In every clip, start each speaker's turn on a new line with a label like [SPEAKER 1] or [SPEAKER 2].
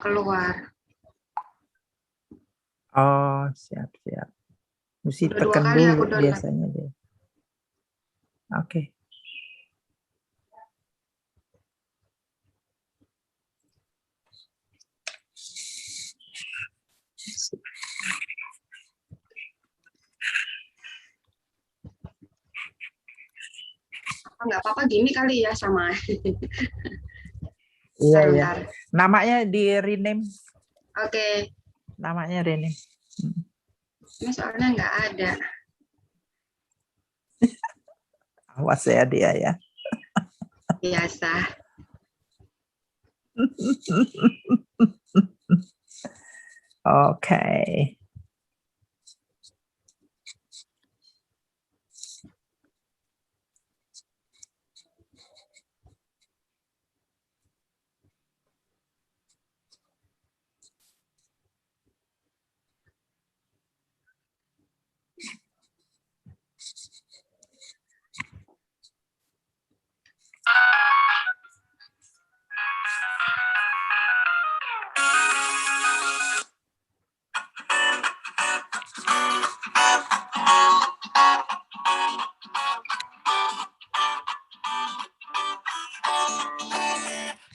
[SPEAKER 1] keluar.
[SPEAKER 2] Oh, siap-siap. Mesti
[SPEAKER 1] Udah 2
[SPEAKER 2] tekan
[SPEAKER 1] kali aku
[SPEAKER 2] dulu
[SPEAKER 1] download.
[SPEAKER 2] biasanya deh. Oke.
[SPEAKER 1] Nggak apa-apa gini kali ya sama.
[SPEAKER 2] Iya, iya.
[SPEAKER 1] Bentar.
[SPEAKER 2] Namanya di rename.
[SPEAKER 1] Oke.
[SPEAKER 2] Namanya rename.
[SPEAKER 1] Ini soalnya nggak ada.
[SPEAKER 2] Awas ya dia ya.
[SPEAKER 1] Biasa.
[SPEAKER 2] Oke.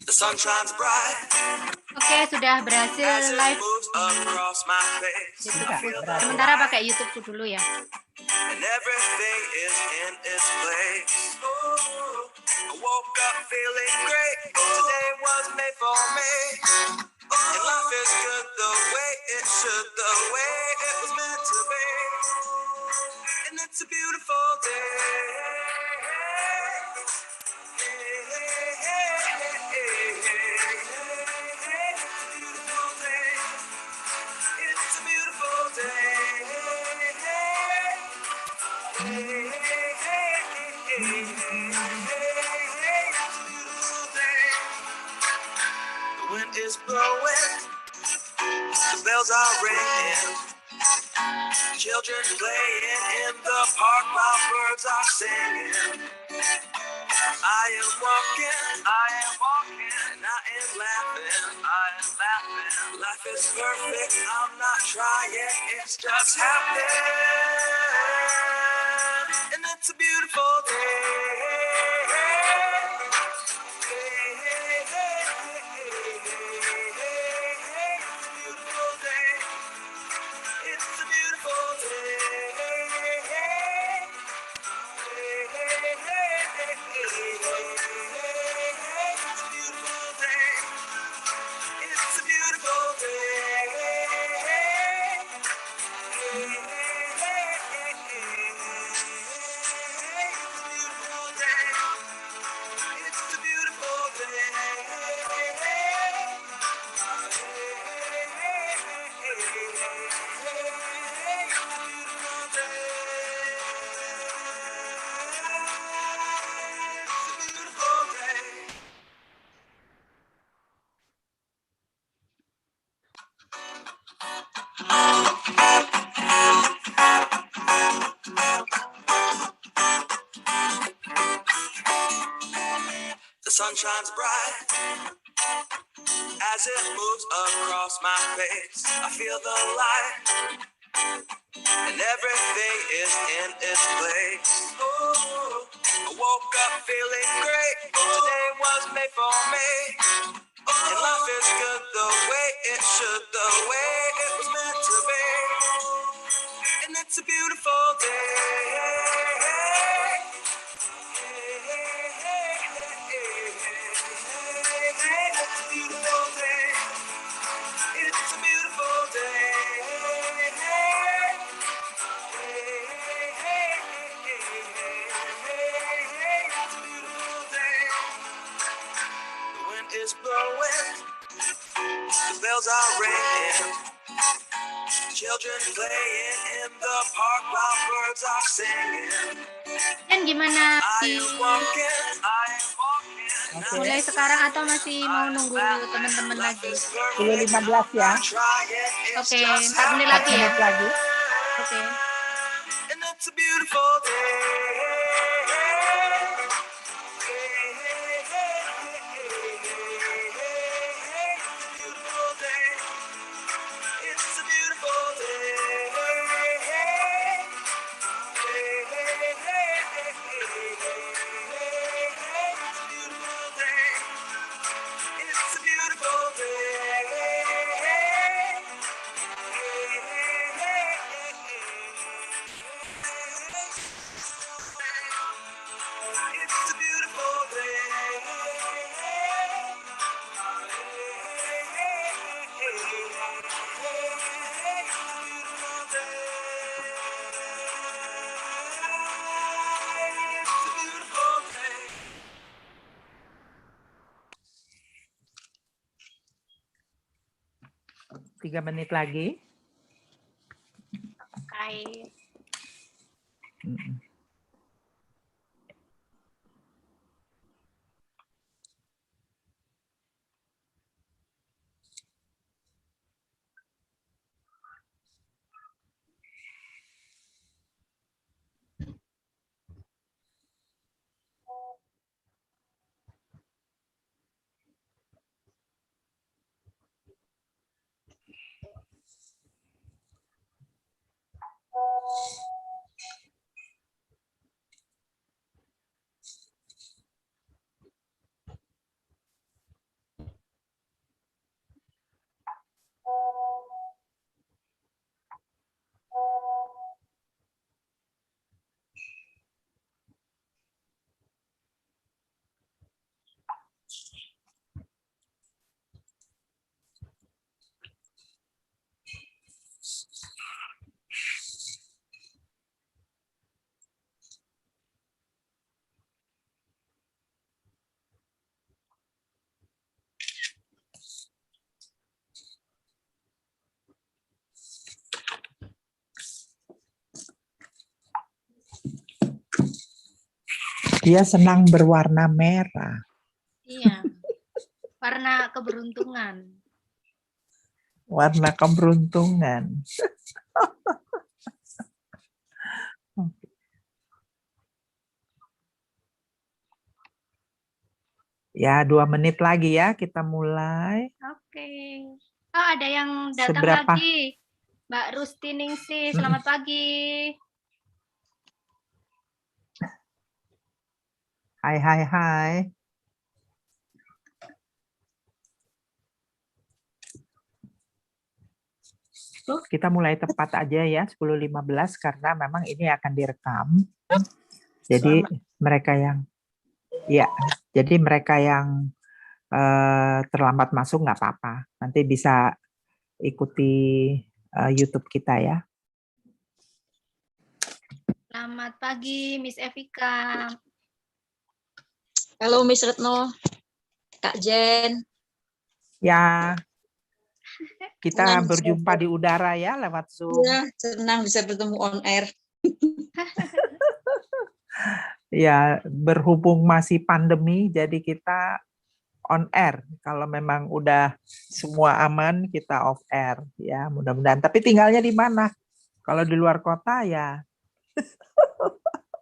[SPEAKER 3] The sun shines bright.
[SPEAKER 4] Oke, sudah berhasil
[SPEAKER 3] As it
[SPEAKER 4] live.
[SPEAKER 3] moves across my face, I feel the
[SPEAKER 4] Sementara
[SPEAKER 3] light,
[SPEAKER 4] pakai YouTube dulu ya.
[SPEAKER 3] and everything is in its place. I woke up feeling great. Today was made for me. And life is good the way it should, the way it was meant to be. And it's a beautiful The wind is blowing, the bells are ringing, children playing in the park while birds are singing. I am walking, and I am laughing, Life is perfect, I'm not trying, it's just happening. And it's a beautiful The sun shines bright as it moves across my face. I feel the light, and everything is in its place. I woke up feeling great. Today was made for me, and life is good the way it should, the way it was meant to be. And it's a beautiful day. Is blowing, the bells are ringing, children playing in the park while birds are singing.
[SPEAKER 4] Dan gimana
[SPEAKER 3] I am walking,
[SPEAKER 4] mulai sekarang atau masih mau nunggu teman-teman lagi?
[SPEAKER 2] 10.15 ya.
[SPEAKER 4] Oke, 4 menit lagi ya. Oke.
[SPEAKER 3] And it's a beautiful day.
[SPEAKER 2] Tiga menit lagi.
[SPEAKER 4] Baik.
[SPEAKER 2] Dia senang berwarna merah.
[SPEAKER 4] Iya. Warna keberuntungan.
[SPEAKER 2] Warna keberuntungan. Ya, 2 menit lagi ya, kita mulai.
[SPEAKER 4] Oke. Oh, ada yang datang
[SPEAKER 2] Seberapa?
[SPEAKER 4] lagi. Mbak Rusti Ningsih, selamat pagi.
[SPEAKER 2] Hai, hai, hai. Kita mulai tepat aja ya, 10.15 karena memang ini akan direkam. Jadi mereka yang terlambat masuk nggak apa-apa. Nanti bisa ikuti YouTube kita ya.
[SPEAKER 4] Selamat pagi, Miss Evika.
[SPEAKER 5] Halo Miss Retno, Kak Jen.
[SPEAKER 2] Ya, kita
[SPEAKER 5] Senang
[SPEAKER 2] berjumpa
[SPEAKER 5] bisa-
[SPEAKER 2] di udara ya lewat Zoom.
[SPEAKER 5] Ya, senang bisa bertemu on air.
[SPEAKER 2] Ya, berhubung masih pandemi, jadi kita on air. Kalau memang udah semua aman, kita off air ya, mudah-mudahan. Tapi tinggalnya di mana? Kalau di luar kota ya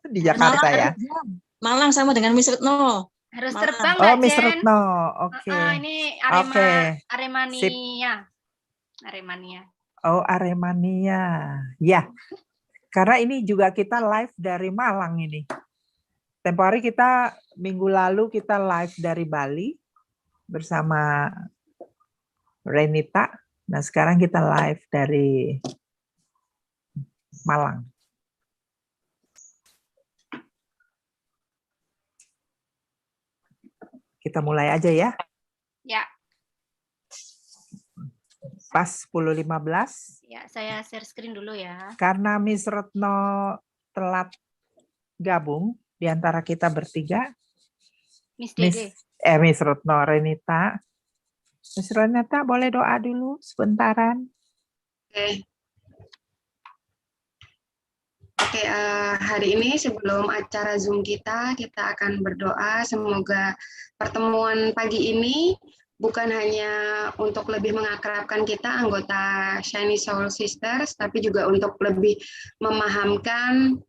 [SPEAKER 2] di Jakarta ya.
[SPEAKER 5] Malang sama dengan Miss Retno.
[SPEAKER 4] Harus
[SPEAKER 5] Malang.
[SPEAKER 4] terbang
[SPEAKER 2] Oh,
[SPEAKER 4] nggak,
[SPEAKER 2] Miss
[SPEAKER 4] Jen?
[SPEAKER 2] Retno, oke.
[SPEAKER 4] Ini
[SPEAKER 2] Oke.
[SPEAKER 4] Aremania. Aremania.
[SPEAKER 2] Oh, Aremania. Ya, karena ini juga kita live dari Malang ini. Tempo hari kita, minggu lalu kita live dari Bali bersama Renita. Nah, sekarang kita live dari Malang. Kita mulai aja ya.
[SPEAKER 4] Ya,
[SPEAKER 2] Pas 10.15.
[SPEAKER 4] ya, saya share screen dulu ya.
[SPEAKER 2] Karena Miss Retno telat gabung di antara kita bertiga.
[SPEAKER 4] Miss Dede.
[SPEAKER 2] Miss Retno, Renita. Miss Renita boleh doa dulu sebentaran.
[SPEAKER 1] Oke. Oke, hari ini sebelum acara Zoom kita akan berdoa semoga pertemuan pagi ini bukan hanya untuk lebih mengakrabkan kita anggota Shiny Soul Sisters, tapi juga untuk lebih memahamkan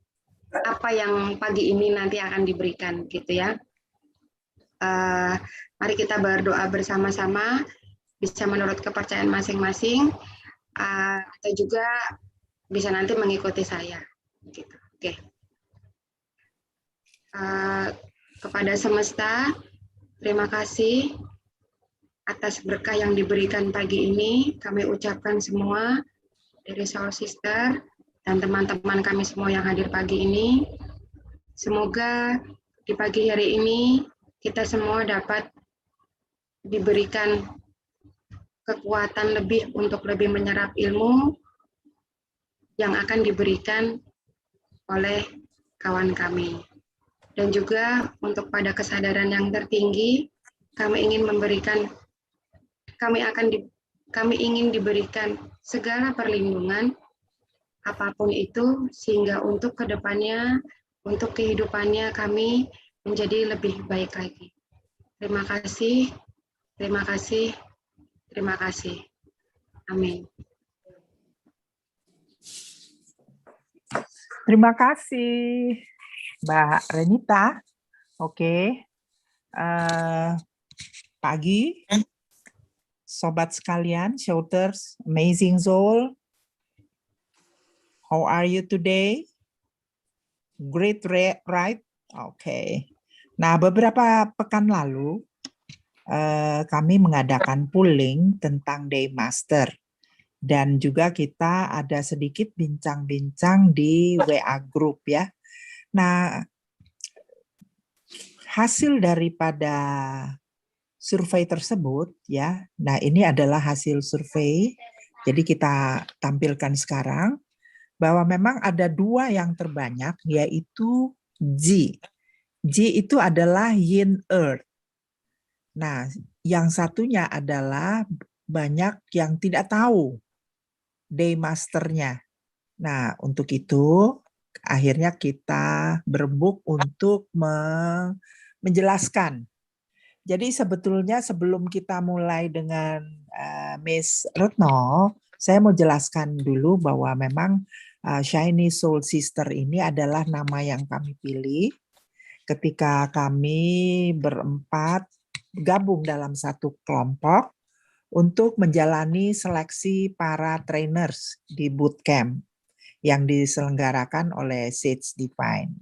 [SPEAKER 1] apa yang pagi ini nanti akan diberikan, gitu ya. Mari kita berdoa bersama-sama, bisa menurut kepercayaan masing-masing, atau juga bisa nanti mengikuti saya. Gitu. Oke. Kepada semesta, terima kasih atas berkah yang diberikan pagi ini. Kami ucapkan semua dari Soul Sister dan teman-teman kami semua yang hadir pagi ini. Semoga di pagi hari ini kita semua dapat diberikan kekuatan lebih untuk lebih menyerap ilmu yang akan diberikan oleh kawan kami. Dan juga untuk pada kesadaran yang tertinggi, kami ingin diberikan segala perlindungan apapun itu, sehingga untuk kedepannya, untuk kehidupannya kami menjadi lebih baik lagi. Terima kasih, terima kasih, terima kasih. Amin.
[SPEAKER 2] Terima kasih, Mbak Renita. Oke. Pagi, sobat sekalian, shouters, amazing soul. How are you today? Great, right? Oke. Nah, beberapa pekan lalu kami mengadakan polling tentang Day Master. Dan juga kita ada sedikit bincang-bincang di WA Group ya. Nah, hasil daripada survei tersebut ya. Nah, ini adalah hasil survei. Jadi kita tampilkan sekarang bahwa memang ada 2 yang terbanyak, yaitu G. G itu adalah Yin Earth. Nah, yang satunya adalah banyak yang tidak tahu Day Master-nya. Nah, untuk itu akhirnya kita berembuk untuk menjelaskan. Jadi sebetulnya sebelum kita mulai dengan Miss Retno, saya mau jelaskan dulu bahwa memang Shiny Soul Sister ini adalah nama yang kami pilih ketika kami berempat gabung dalam satu kelompok untuk menjalani seleksi para trainers di bootcamp yang diselenggarakan oleh Sage Divine.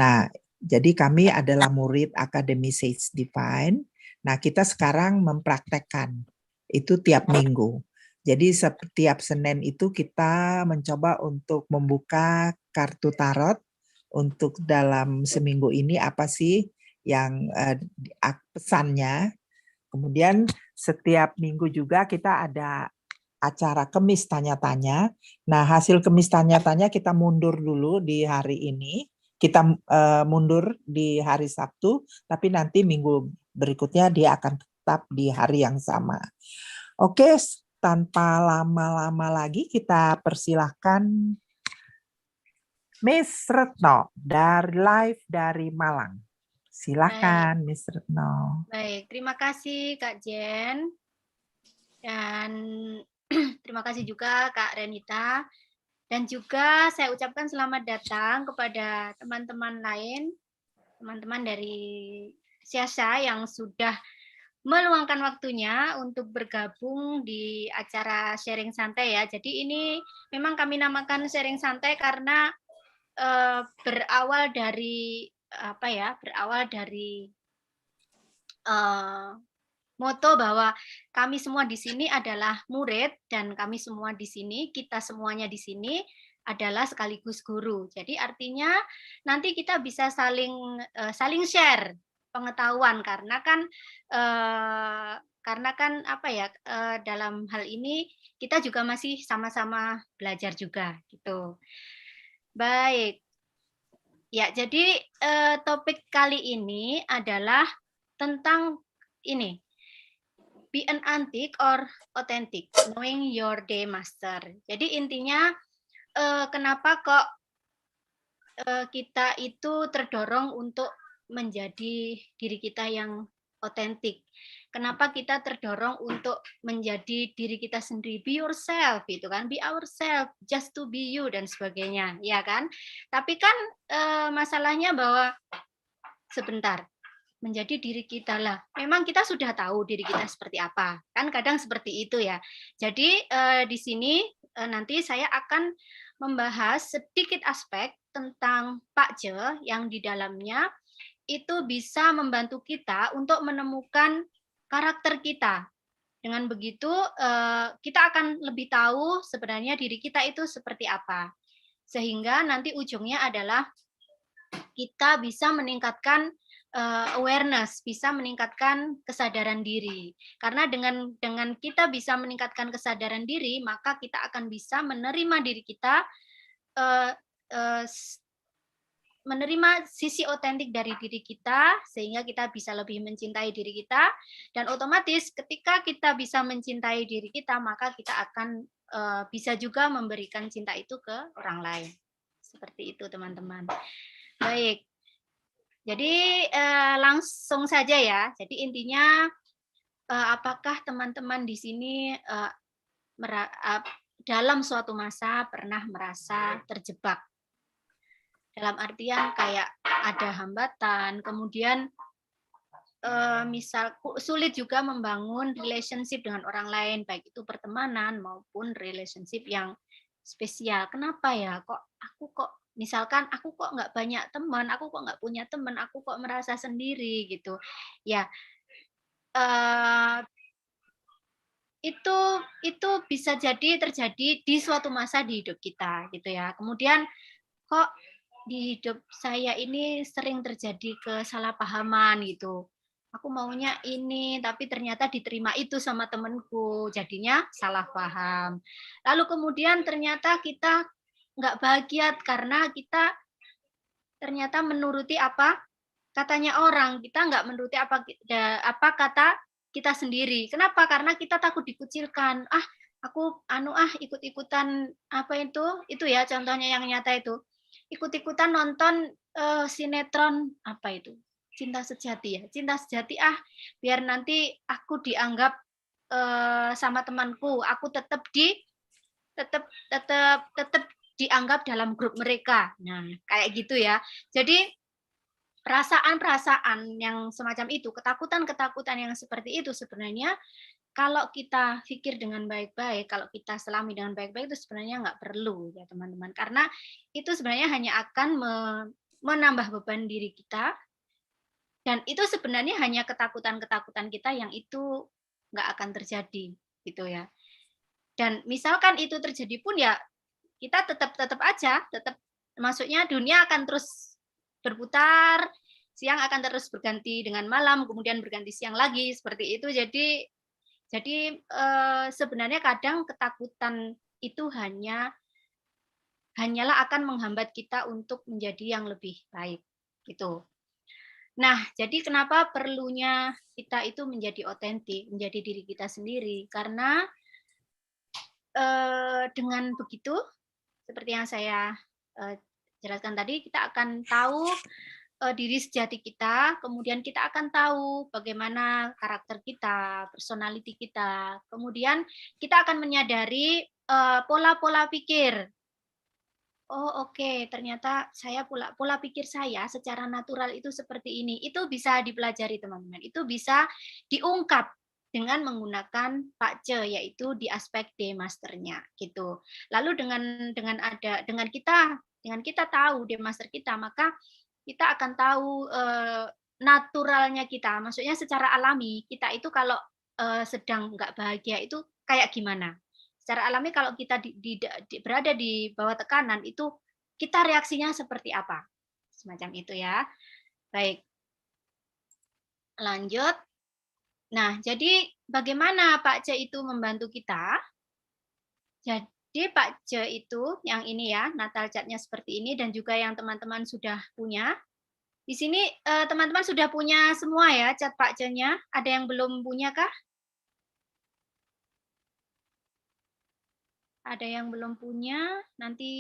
[SPEAKER 2] Nah, jadi kami adalah murid Akademi Sage Divine. Nah, kita sekarang mempraktekkan itu tiap minggu. Jadi setiap Senin itu kita mencoba untuk membuka kartu tarot untuk dalam seminggu ini apa sih yang pesannya. Kemudian setiap minggu juga kita ada acara kemis tanya-tanya. Nah, hasil kemis tanya-tanya kita mundur dulu di hari ini. Kita mundur di hari Sabtu, tapi nanti minggu berikutnya dia akan tetap di hari yang sama. Oke, tanpa lama-lama lagi kita persilahkan Miss Retno live dari Malang. Silakan, Miss Retno.
[SPEAKER 4] Baik, terima kasih Kak Jen. Dan terima kasih juga Kak Renita. Dan juga saya ucapkan selamat datang kepada teman-teman lain, teman-teman dari Siasa yang sudah meluangkan waktunya untuk bergabung di acara sharing santai ya. Jadi ini memang kami namakan sharing santai karena berawal dari moto bahwa kami semua di sini adalah murid dan kami semua di sini, kita semuanya di sini adalah sekaligus guru. Jadi artinya nanti kita bisa saling share pengetahuan karena kan dalam hal ini kita juga masih sama-sama belajar juga gitu. Baik. Ya, jadi topik kali ini adalah tentang ini. Be an antique or authentic, knowing your day master. Jadi intinya kenapa kok kita itu terdorong untuk menjadi diri kita yang otentik. Kenapa kita terdorong untuk menjadi diri kita sendiri, be yourself gitu kan, be ourselves, just to be you dan sebagainya, ya kan? Tapi kan masalahnya bahwa sebentar, menjadi diri kita lah. Memang kita sudah tahu diri kita seperti apa, kan kadang seperti itu ya. Jadi di sini nanti saya akan membahas sedikit aspek tentang Pak Je yang di dalamnya itu bisa membantu kita untuk menemukan karakter kita. Dengan begitu kita akan lebih tahu sebenarnya diri kita itu seperti apa. Sehingga nanti ujungnya adalah kita bisa meningkatkan awareness, bisa meningkatkan kesadaran diri. Karena dengan kita bisa meningkatkan kesadaran diri, maka kita akan bisa menerima diri kita, menerima sisi otentik dari diri kita, sehingga kita bisa lebih mencintai diri kita, dan otomatis ketika kita bisa mencintai diri kita, maka kita akan bisa juga memberikan cinta itu ke orang lain. Seperti itu, teman-teman. Baik. Jadi langsung saja ya. Jadi intinya, apakah teman-teman di sini dalam suatu masa pernah merasa terjebak? Dalam artian kayak ada hambatan, kemudian misal sulit juga membangun relationship dengan orang lain, baik itu pertemanan maupun relationship yang spesial. Kenapa ya? Misalkan aku kok nggak banyak teman, aku kok nggak punya teman, aku kok merasa sendiri gitu. Ya, itu bisa jadi terjadi di suatu masa di hidup kita gitu ya. Kemudian kok di hidup saya ini sering terjadi kesalahpahaman gitu. Aku maunya ini, tapi ternyata diterima itu sama temanku, jadinya salah paham. Lalu kemudian ternyata kita nggak bahagia karena kita ternyata menuruti apa katanya orang, kita nggak menuruti apa kata kita sendiri. Kenapa? Karena kita takut dikucilkan. Aku ikut-ikutan apa itu ya contohnya yang nyata itu. Ikut-ikutan nonton sinetron apa itu? Cinta Sejati ya. Cinta Sejati biar nanti aku dianggap sama temanku, aku tetap dianggap dalam grup mereka. Nah, kayak gitu ya. Jadi perasaan-perasaan yang semacam itu, ketakutan-ketakutan yang seperti itu sebenarnya kalau kita pikir dengan baik-baik, kalau kita selami dengan baik-baik itu sebenarnya nggak perlu ya teman-teman. Karena itu sebenarnya hanya akan menambah beban diri kita, dan itu sebenarnya hanya ketakutan-ketakutan kita yang itu nggak akan terjadi gitu ya. Dan misalkan itu terjadi pun ya kita tetap aja, maksudnya dunia akan terus berputar, siang akan terus berganti dengan malam, kemudian berganti siang lagi, seperti itu. Jadi sebenarnya kadang ketakutan itu hanyalah akan menghambat kita untuk menjadi yang lebih baik, gitu. Nah, jadi kenapa perlunya kita itu menjadi otentik, menjadi diri kita sendiri? Karena dengan begitu, seperti yang saya jelaskan tadi, kita akan tahu diri sejati kita, kemudian kita akan tahu bagaimana karakter kita, personality kita, kemudian kita akan menyadari pola-pola pikir. Oh oke, ternyata saya pola pikir saya secara natural itu seperti ini. Itu bisa dipelajari teman-teman. Itu bisa diungkap dengan menggunakan Pak Ce, yaitu di aspek D masternya gitu. Lalu dengan kita tahu D master kita, maka kita akan tahu naturalnya kita. Maksudnya secara alami kita itu kalau sedang nggak bahagia itu kayak gimana? Secara alami kalau kita berada di bawah tekanan itu kita reaksinya seperti apa? Semacam itu ya. Baik. Lanjut. Nah, jadi bagaimana Pak Ce itu membantu kita? Jadi Pak Ce itu yang ini ya, natal chat-nya seperti ini dan juga yang teman-teman sudah punya. Di sini teman-teman sudah punya semua ya chat Pak Ce-nya? Ada yang belum punya kah? Ada yang belum punya? Nanti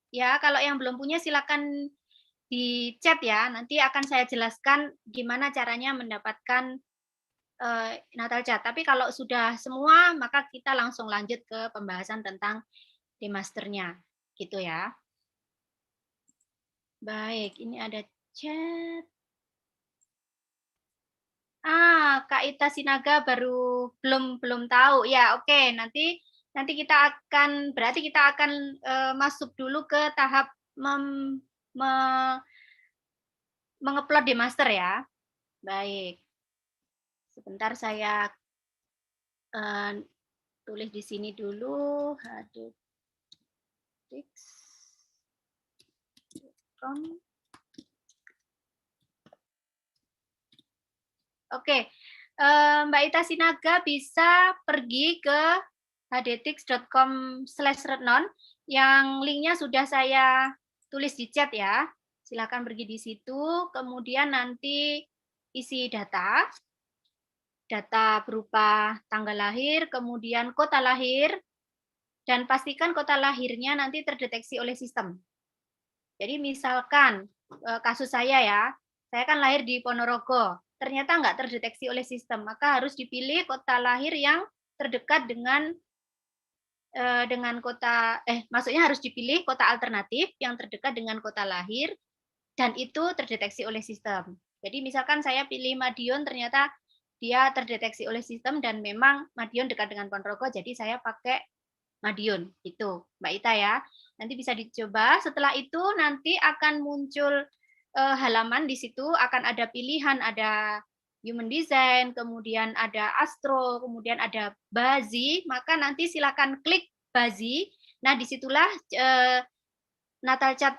[SPEAKER 4] ya, kalau yang belum punya silakan di chat ya. Nanti akan saya jelaskan gimana caranya mendapatkan natal chat. Tapi kalau sudah semua, maka kita langsung lanjut ke pembahasan tentang D-masternya. Gitu ya. Baik, ini ada chat. Kak Ita Sinaga baru belum tahu. Ya, oke. Nanti berarti kita akan masuk dulu ke tahap mengupload di master ya. Baik. Sebentar saya tulis di sini dulu. Oke, Mbak Ita Sinaga bisa pergi ke hdtix.com/retnon yang linknya sudah saya tulis di chat ya. Silakan pergi di situ, kemudian nanti isi data berupa tanggal lahir, kemudian kota lahir, dan pastikan kota lahirnya nanti terdeteksi oleh sistem. Jadi misalkan kasus saya ya, saya kan lahir di Ponorogo, ternyata nggak terdeteksi oleh sistem, maka harus dipilih kota lahir yang terdekat dengan kota, maksudnya harus dipilih kota alternatif yang terdekat dengan kota lahir, dan itu terdeteksi oleh sistem. Jadi misalkan saya pilih Madiun, ternyata dia terdeteksi oleh sistem dan memang Madiun dekat dengan Ponorogo, jadi saya pakai Madiun. Itu, Mbak Ita ya. Nanti bisa dicoba. Setelah itu nanti akan muncul halaman di situ, akan ada pilihan, ada Human Design, kemudian ada Astro, kemudian ada Bazi, maka nanti silakan klik Bazi. Nah, disitulah Natal Chat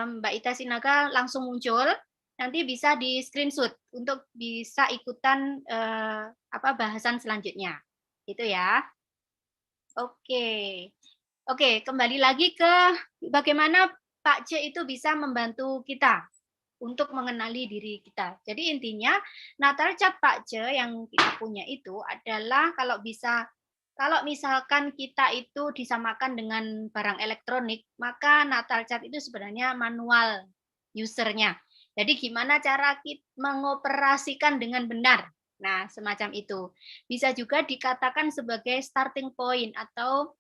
[SPEAKER 4] Mbak Ita Sinaga langsung muncul. Nanti bisa di screenshot untuk bisa ikutan bahasan selanjutnya. Itu ya. Oke. Oke, kembali lagi ke bagaimana Pak C itu bisa membantu kita untuk mengenali diri kita. Jadi intinya Natal Chat Pak C yang kita punya itu adalah kalau misalkan kita itu disamakan dengan barang elektronik, maka Natal Chat itu sebenarnya manual usernya. Jadi gimana cara kita mengoperasikan dengan benar? Nah, semacam itu. Bisa juga dikatakan sebagai starting point atau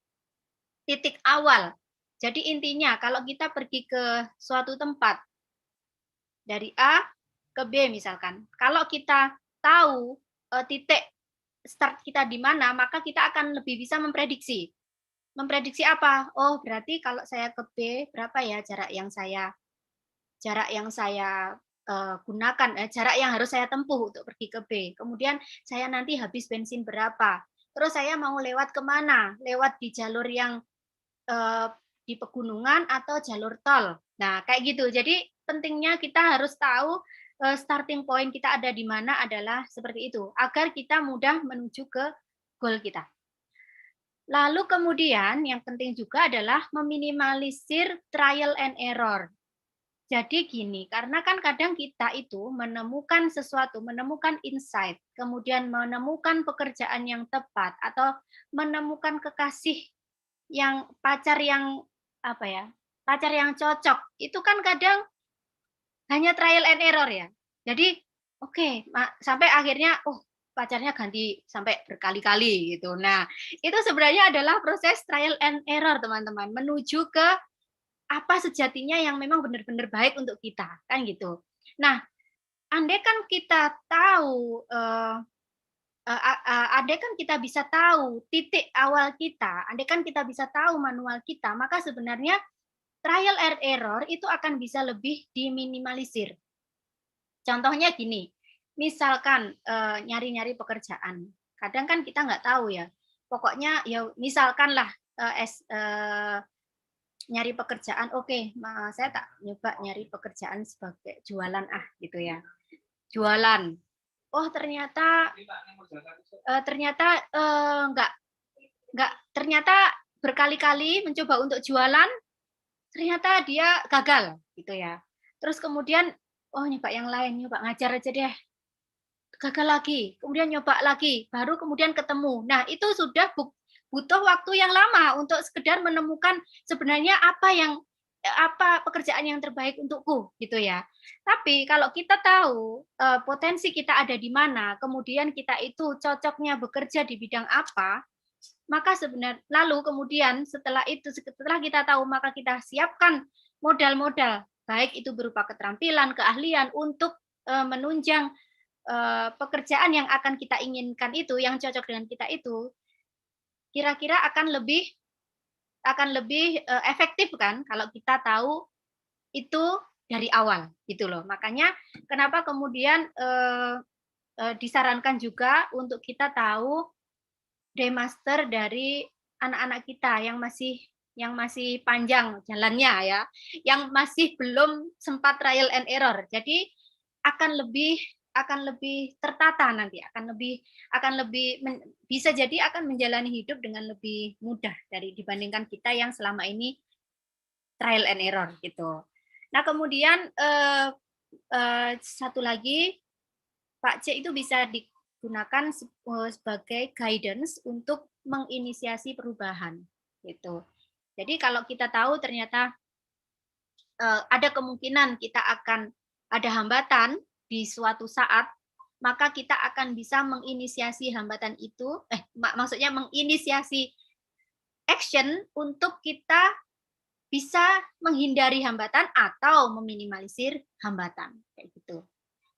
[SPEAKER 4] titik awal. Jadi intinya kalau kita pergi ke suatu tempat dari A ke B misalkan, kalau kita tahu titik start kita di mana, maka kita akan lebih bisa memprediksi. Memprediksi apa? Oh, berarti kalau saya ke B, berapa ya jarak yang saya gunakan, jarak yang harus saya tempuh untuk pergi ke B. Kemudian saya nanti habis bensin berapa. Terus saya mau lewat kemana? Lewat di jalur yang di pegunungan atau jalur tol. Nah, kayak gitu. Jadi pentingnya kita harus tahu starting point kita ada di mana adalah seperti itu, agar kita mudah menuju ke goal kita. Lalu kemudian yang penting juga adalah meminimalisir trial and error. Jadi gini, karena kan kadang kita itu menemukan sesuatu, menemukan insight, kemudian menemukan pekerjaan yang tepat, atau menemukan kekasih yang pacar yang cocok, itu kan kadang hanya trial and error ya. Jadi oke, sampai akhirnya pacarnya ganti sampai berkali-kali gitu. Nah, itu sebenarnya adalah proses trial and error teman-teman, menuju ke apa sejatinya yang memang benar-benar baik untuk kita, kan gitu. Nah, andai kan kita tahu andai kan kita bisa tahu titik awal kita, andai kan kita bisa tahu manual kita, maka sebenarnya trial and error itu akan bisa lebih diminimalisir. Contohnya gini, misalkan nyari-nyari pekerjaan, kadang kan kita nggak tahu ya, pokoknya ya misalkan lah nyari pekerjaan, oke, saya tak nyoba nyari pekerjaan sebagai jualan gitu ya, jualan. Oh ternyata ternyata berkali-kali mencoba untuk jualan, ternyata dia gagal gitu ya. Terus kemudian nyoba yang lain, nyoba ngajar aja deh, gagal lagi, kemudian nyoba lagi, baru kemudian ketemu. Nah itu sudah butuh waktu yang lama untuk sekedar menemukan sebenarnya apa pekerjaan yang terbaik untukku gitu ya. Tapi kalau kita tahu potensi kita ada di mana, kemudian kita itu cocoknya bekerja di bidang apa, maka sebenarnya lalu kemudian setelah kita tahu, maka kita siapkan modal-modal, baik itu berupa keterampilan, keahlian untuk menunjang pekerjaan yang akan kita inginkan itu, yang cocok dengan kita itu, kira-kira akan lebih efektif kan kalau kita tahu itu dari awal gitu loh. Makanya kenapa kemudian disarankan juga untuk kita tahu daymaster dari anak-anak kita yang masih panjang jalannya ya, yang masih belum sempat trial and error. Jadi akan lebih akan lebih tertata nanti, bisa jadi akan menjalani hidup dengan lebih mudah dibandingkan kita yang selama ini trial and error gitu. Nah, kemudian satu lagi, Pak C itu bisa digunakan sebagai guidance untuk menginisiasi perubahan gitu. Jadi kalau kita tahu ternyata ada kemungkinan kita akan ada hambatan di suatu saat, maka kita akan bisa menginisiasi hambatan itu, maksudnya menginisiasi action untuk kita bisa menghindari hambatan atau meminimalisir hambatan kayak gitu.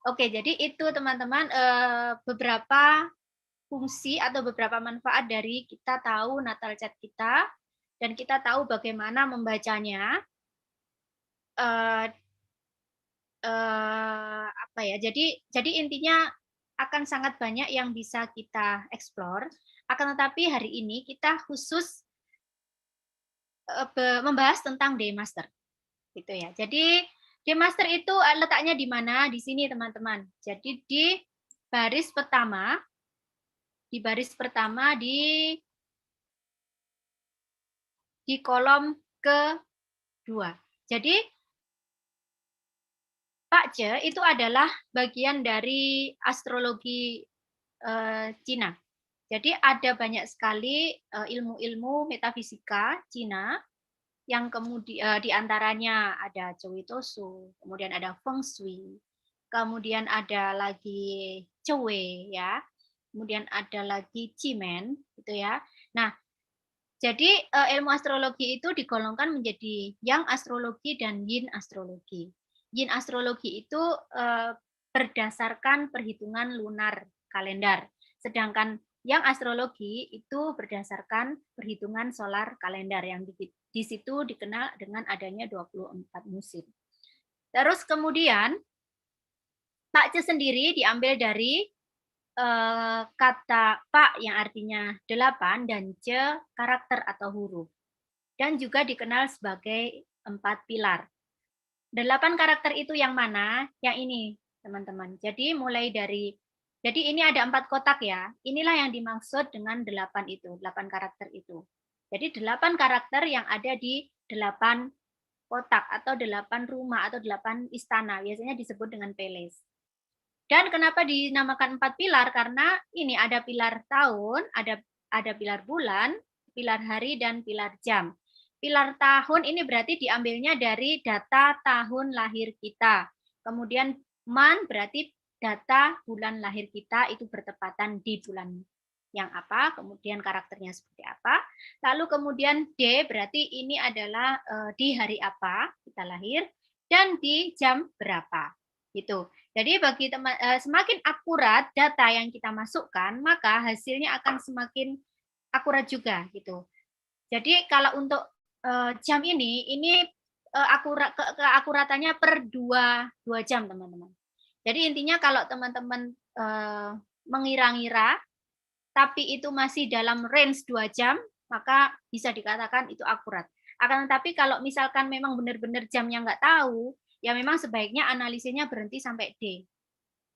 [SPEAKER 4] Oke, jadi itu teman-teman beberapa fungsi atau beberapa manfaat dari kita tahu natal chat kita dan kita tahu bagaimana membacanya. Apa ya? Jadi intinya akan sangat banyak yang bisa kita explore. Akan tetapi hari ini kita khusus membahas tentang Daymaster, gitu ya. Jadi Daymaster itu letaknya di mana? Di sini teman-teman. Jadi di baris pertama, di kolom kedua. Jadi Pak Ce itu adalah bagian dari astrologi Cina. Jadi ada banyak sekali ilmu-ilmu metafisika Cina yang kemudian diantaranya ada Cui Tosu, kemudian ada Feng Shui, kemudian ada lagi Cue ya, kemudian ada lagi Cimen gitu ya. Nah, jadi ilmu astrologi itu digolongkan menjadi Yang astrologi dan Yin astrologi. Yin astrologi itu berdasarkan perhitungan lunar kalender, sedangkan Yang astrologi itu berdasarkan perhitungan solar kalender yang di situ dikenal dengan adanya 24 musim. Terus kemudian Pak Ce sendiri diambil dari kata Pak yang artinya 8 dan Ce karakter atau huruf. Dan juga dikenal sebagai 4 pilar. 8 karakter itu yang mana? Yang ini, teman-teman. Jadi ini ada 4 kotak ya. Inilah yang dimaksud dengan 8 itu, 8 karakter itu. Jadi 8 karakter yang ada di 8 kotak atau 8 rumah atau 8 istana. Biasanya disebut dengan palace. Dan kenapa dinamakan 4 pilar? Karena ini ada pilar tahun, ada pilar bulan, pilar hari, dan pilar jam. Pilar tahun ini berarti diambilnya dari data tahun lahir kita. Kemudian month berarti data bulan lahir kita itu bertepatan di bulan yang apa, kemudian karakternya seperti apa. Lalu kemudian D berarti ini adalah di hari apa kita lahir dan di jam berapa. Gitu. Jadi bagi teman semakin akurat data yang kita masukkan, maka hasilnya akan semakin akurat juga gitu. Jadi kalau untuk jam ini keakuratannya per 2 jam, teman-teman. Jadi intinya kalau teman-teman mengira-ngira tapi itu masih dalam range 2 jam, maka bisa dikatakan itu akurat. Akan tetapi kalau misalkan memang benar-benar jamnya nggak tahu, ya memang sebaiknya analisisnya berhenti sampai D.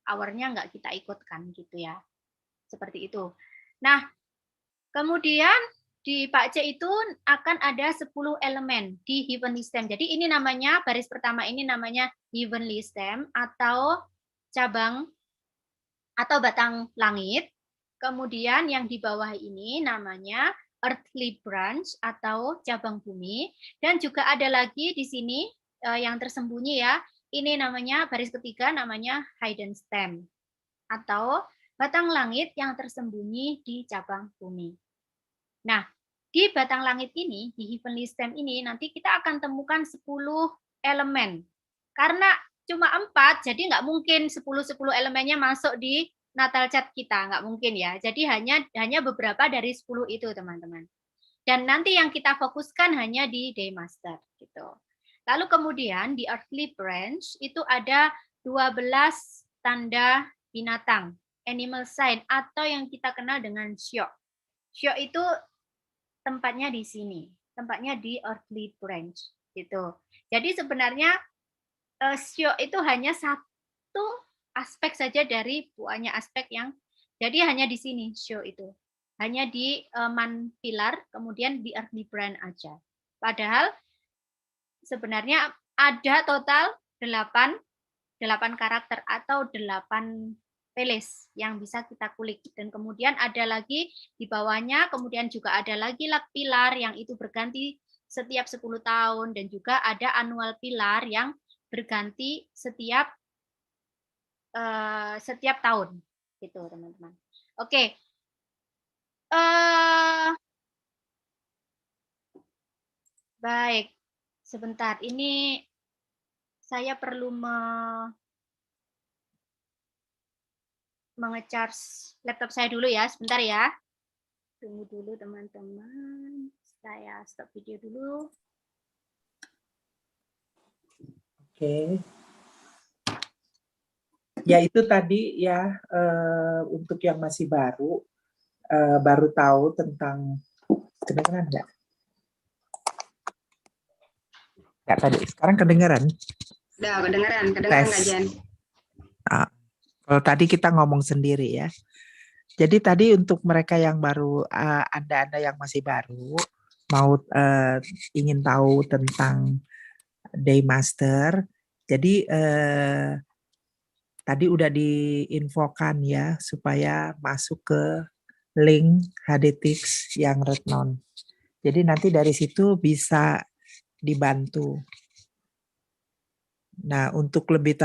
[SPEAKER 4] Hour-nya nggak kita ikutkan gitu ya. Seperti itu. Nah, kemudian di Pak C itu akan ada 10 elemen di heavenly stem. Jadi ini namanya, baris pertama ini namanya heavenly stem atau cabang atau batang langit. Kemudian yang di bawah ini namanya earthly branch atau cabang bumi. Dan juga ada lagi di sini yang tersembunyi ya. Ini namanya baris ketiga namanya hidden stem atau batang langit yang tersembunyi di cabang bumi. Nah, di batang langit ini, di heavenly stem ini nanti kita akan temukan 10 elemen. Karena cuma 4, jadi nggak mungkin 10 elemennya masuk di natal chat kita, nggak mungkin ya. Jadi hanya beberapa dari 10 itu, teman-teman. Dan nanti yang kita fokuskan hanya di Daymaster gitu. Lalu kemudian di earthly branch itu ada 12 tanda binatang, animal sign atau yang kita kenal dengan Shio. Shio itu tempatnya di sini, tempatnya di earthly branch gitu. Jadi sebenarnya Shio itu hanya satu aspek saja dari banyak aspek yang jadi hanya di sini show itu. Hanya di man pilar, kemudian di earthly brand aja. Padahal sebenarnya ada total 8 karakter atau 8 peles yang bisa kita kulik. Dan kemudian ada lagi di bawahnya, kemudian juga ada lagi pilar yang itu berganti setiap 10 tahun. Dan juga ada annual pilar yang berganti setiap tahun. Gitu, teman-teman. Oke. Baik. Sebentar, ini saya perlu menge-charge laptop saya dulu ya, sebentar ya. Tunggu dulu teman-teman. Saya stop video dulu.
[SPEAKER 2] Oke. Ya itu tadi ya untuk yang masih baru tahu tentang kedengaran nggak? Nggak tadi. Sekarang kedengaran?
[SPEAKER 1] Udah kedengaran nggak Jen?
[SPEAKER 2] Kalau tadi kita ngomong sendiri ya. Jadi tadi untuk mereka yang baru, Anda yang masih baru, mau ingin tahu tentang Daymaster, jadi tadi udah diinfokan ya supaya masuk ke link HDTix yang Retnon. Jadi nanti dari situ bisa dibantu. Nah, untuk lebih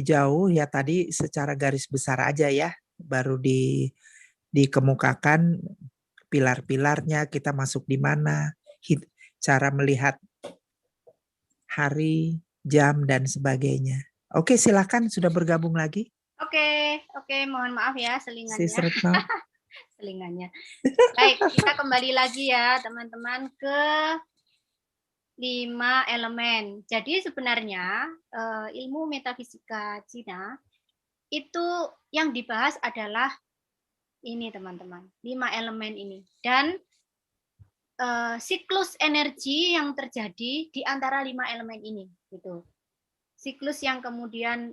[SPEAKER 2] jauh ya tadi secara garis besar aja ya, baru dikemukakan pilar-pilarnya, kita masuk di mana, cara melihat hari, jam dan sebagainya. Oke, silakan sudah bergabung lagi.
[SPEAKER 4] Oke, mohon maaf ya selingannya.
[SPEAKER 2] Sis Retno.
[SPEAKER 4] Selingannya. Baik, kita kembali lagi ya teman-teman ke 5 elemen. Jadi sebenarnya ilmu metafisika Cina itu yang dibahas adalah ini teman-teman, 5 elemen ini. Dan siklus energi yang terjadi di antara 5 elemen ini, gitu. Siklus yang kemudian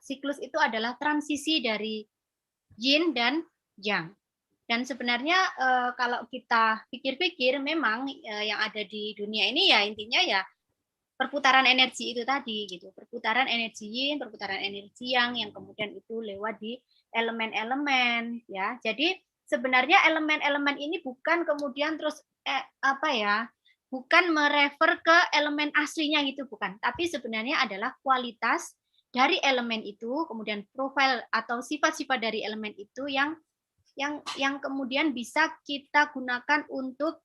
[SPEAKER 4] siklus itu adalah transisi dari yin dan yang. Dan sebenarnya kalau kita pikir-pikir memang yang ada di dunia ini ya intinya ya perputaran energi itu tadi gitu. Perputaran energi yin, perputaran energi yang kemudian itu lewat di elemen-elemen ya. Jadi sebenarnya elemen-elemen ini bukan kemudian terus bukan merefer ke elemen aslinya gitu bukan, tapi sebenarnya adalah kualitas dari elemen itu, kemudian profil atau sifat-sifat dari elemen itu yang kemudian bisa kita gunakan untuk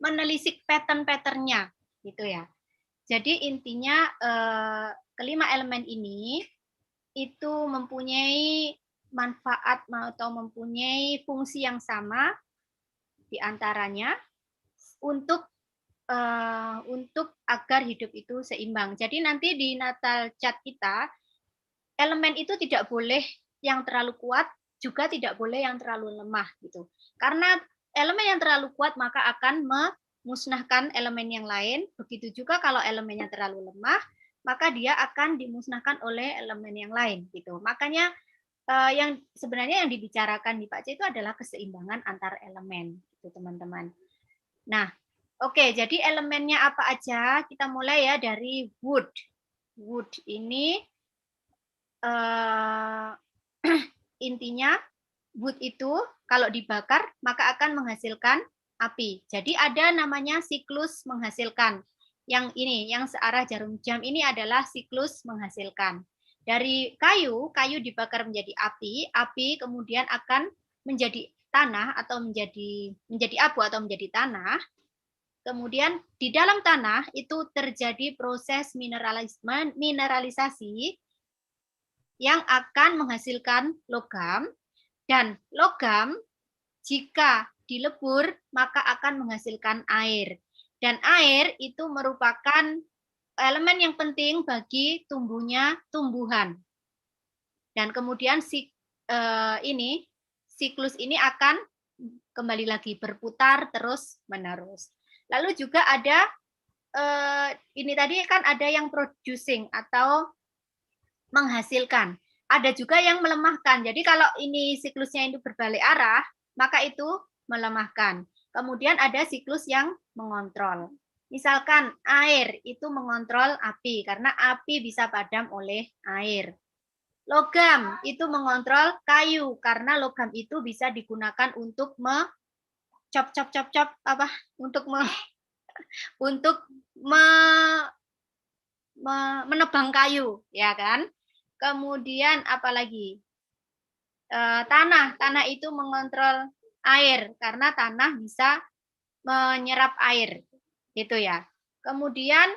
[SPEAKER 4] menelisik pattern-patternnya gitu ya. Jadi intinya kelima elemen ini itu mempunyai manfaat atau mempunyai fungsi yang sama di antaranya untuk agar hidup itu seimbang. Jadi nanti di natal chat kita elemen itu tidak boleh yang terlalu kuat, juga tidak boleh yang terlalu lemah gitu. Karena elemen yang terlalu kuat maka akan memusnahkan elemen yang lain. Begitu juga kalau elemennya terlalu lemah, maka dia akan dimusnahkan oleh elemen yang lain gitu. Makanya yang sebenarnya yang dibicarakan di Pak C itu adalah keseimbangan antar elemen gitu teman-teman. Nah, oke, jadi elemennya apa aja? Kita mulai ya dari wood. Wood ini intinya wood itu kalau dibakar maka akan menghasilkan api. Jadi ada namanya siklus menghasilkan. Yang ini, yang searah jarum jam ini adalah siklus menghasilkan. Dari kayu dibakar menjadi api kemudian akan menjadi tanah atau menjadi abu atau menjadi tanah. Kemudian di dalam tanah itu terjadi proses mineralisasi yang akan menghasilkan logam, dan logam jika dilebur maka akan menghasilkan air. Dan air itu merupakan elemen yang penting bagi tumbuhnya tumbuhan. Dan kemudian siklus ini akan kembali lagi berputar terus menerus. Lalu juga ada ini tadi kan ada yang producing atau menghasilkan. Ada juga yang melemahkan. Jadi kalau ini siklusnya itu berbalik arah, maka itu melemahkan. Kemudian ada siklus yang mengontrol. Misalkan air itu mengontrol api, karena api bisa padam oleh air. Logam itu mengontrol kayu, karena logam itu bisa digunakan untuk menebang kayu, ya kan? Kemudian apalagi tanah itu mengontrol air karena tanah bisa menyerap air, gitu ya. Kemudian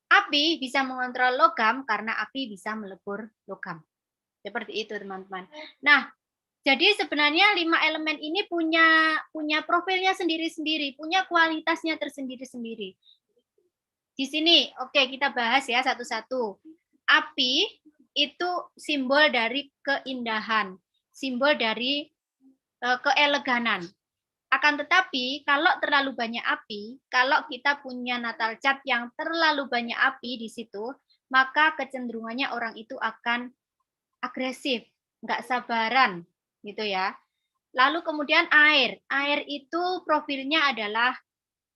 [SPEAKER 4] api bisa mengontrol logam karena api bisa melebur logam. Seperti itu teman-teman. Nah, jadi sebenarnya 5 elemen ini punya profilnya sendiri-sendiri, punya kualitasnya tersendiri-sendiri. Di sini, oke, kita bahas ya satu-satu. Api itu simbol dari keindahan, simbol dari keeleganan. Akan tetapi, kalau terlalu banyak api, kalau kita punya natal chart yang terlalu banyak api di situ, maka kecenderungannya orang itu akan agresif, nggak sabaran, gitu ya. Lalu kemudian air. Air itu profilnya adalah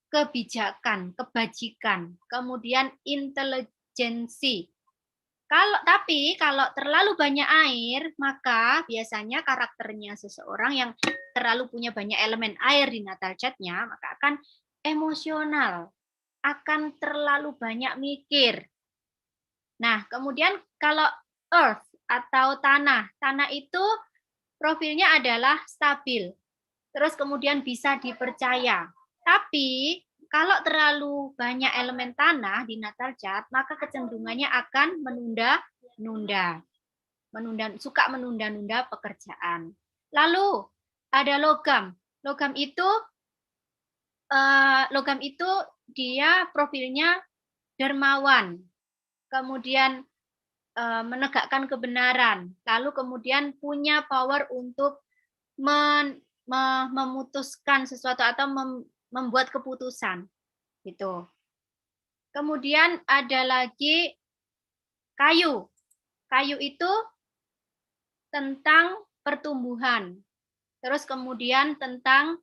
[SPEAKER 4] kebijakan, kebajikan, kemudian intelijensi. Tapi kalau terlalu banyak air, maka biasanya karakternya seseorang yang terlalu punya banyak elemen air di natal chart-nya, maka akan emosional, akan terlalu banyak mikir. Nah, kemudian kalau earth atau tanah itu profilnya adalah stabil, terus kemudian bisa dipercaya. Tapi kalau terlalu banyak elemen tanah di natal chart, maka kecenderungannya akan suka menunda-nunda pekerjaan. Lalu ada logam. Logam itu dia profilnya dermawan, kemudian menegakkan kebenaran, lalu kemudian punya power untuk memutuskan sesuatu atau membuat keputusan, gitu. Kemudian ada lagi kayu. Kayu itu tentang pertumbuhan, terus kemudian tentang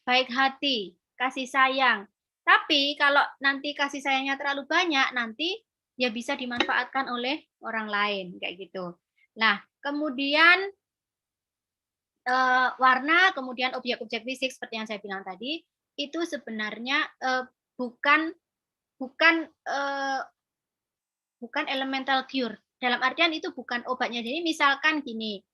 [SPEAKER 4] baik hati, kasih sayang. Tapi kalau nanti kasih sayangnya terlalu banyak, nanti ya bisa dimanfaatkan oleh orang lain, kayak gitu. Nah, kemudian warna, kemudian objek-objek fisik seperti yang saya bilang tadi, itu sebenarnya bukan elemental cure. Dalam artian itu bukan obatnya. Jadi misalkan gini,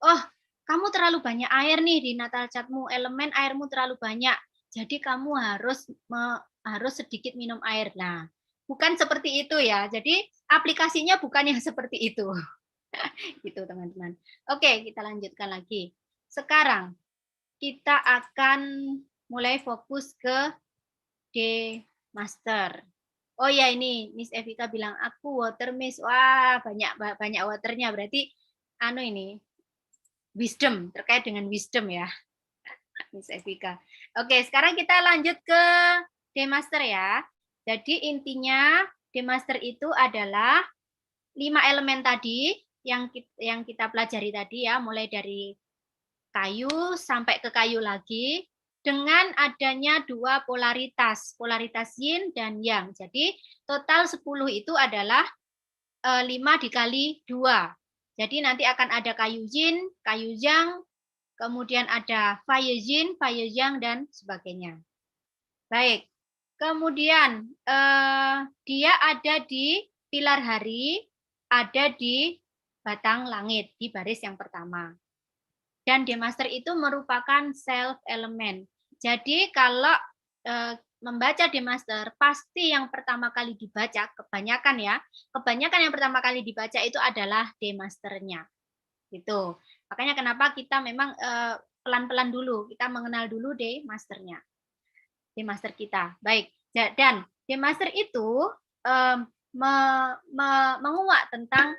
[SPEAKER 4] oh kamu terlalu banyak air nih di natal chartmu, elemen airmu terlalu banyak, jadi kamu harus sedikit minum air. Nah, bukan seperti itu ya. Jadi aplikasinya bukan yang seperti itu. Gitu teman-teman. Oke, kita lanjutkan lagi. Sekarang kita akan mulai fokus ke D Master. Oh ya, ini Miss Evika bilang aku water Miss. Wah, banyak waternya, berarti ini wisdom, terkait dengan wisdom ya, Miss Evika. Oke, sekarang kita lanjut ke D Master ya. Jadi intinya D Master itu adalah 5 elemen tadi yang kita pelajari tadi ya, mulai dari kayu sampai ke kayu lagi, dengan adanya 2 polaritas yin dan yang. Jadi total 10 itu adalah 5 dikali 2. Jadi nanti akan ada kayu yin, kayu yang, kemudian ada fire yin, fire yang, dan sebagainya. Baik, kemudian dia ada di pilar hari, ada di batang langit, di baris yang pertama. Dan D Master itu merupakan self element. Jadi kalau membaca D Master, pasti yang pertama kali dibaca, kebanyakan yang pertama kali dibaca itu adalah D Master-nya. Gitu. Makanya kenapa kita memang pelan-pelan dulu, kita mengenal dulu D Master-nya. D Master kita. Baik. Dan D Master itu menguak tentang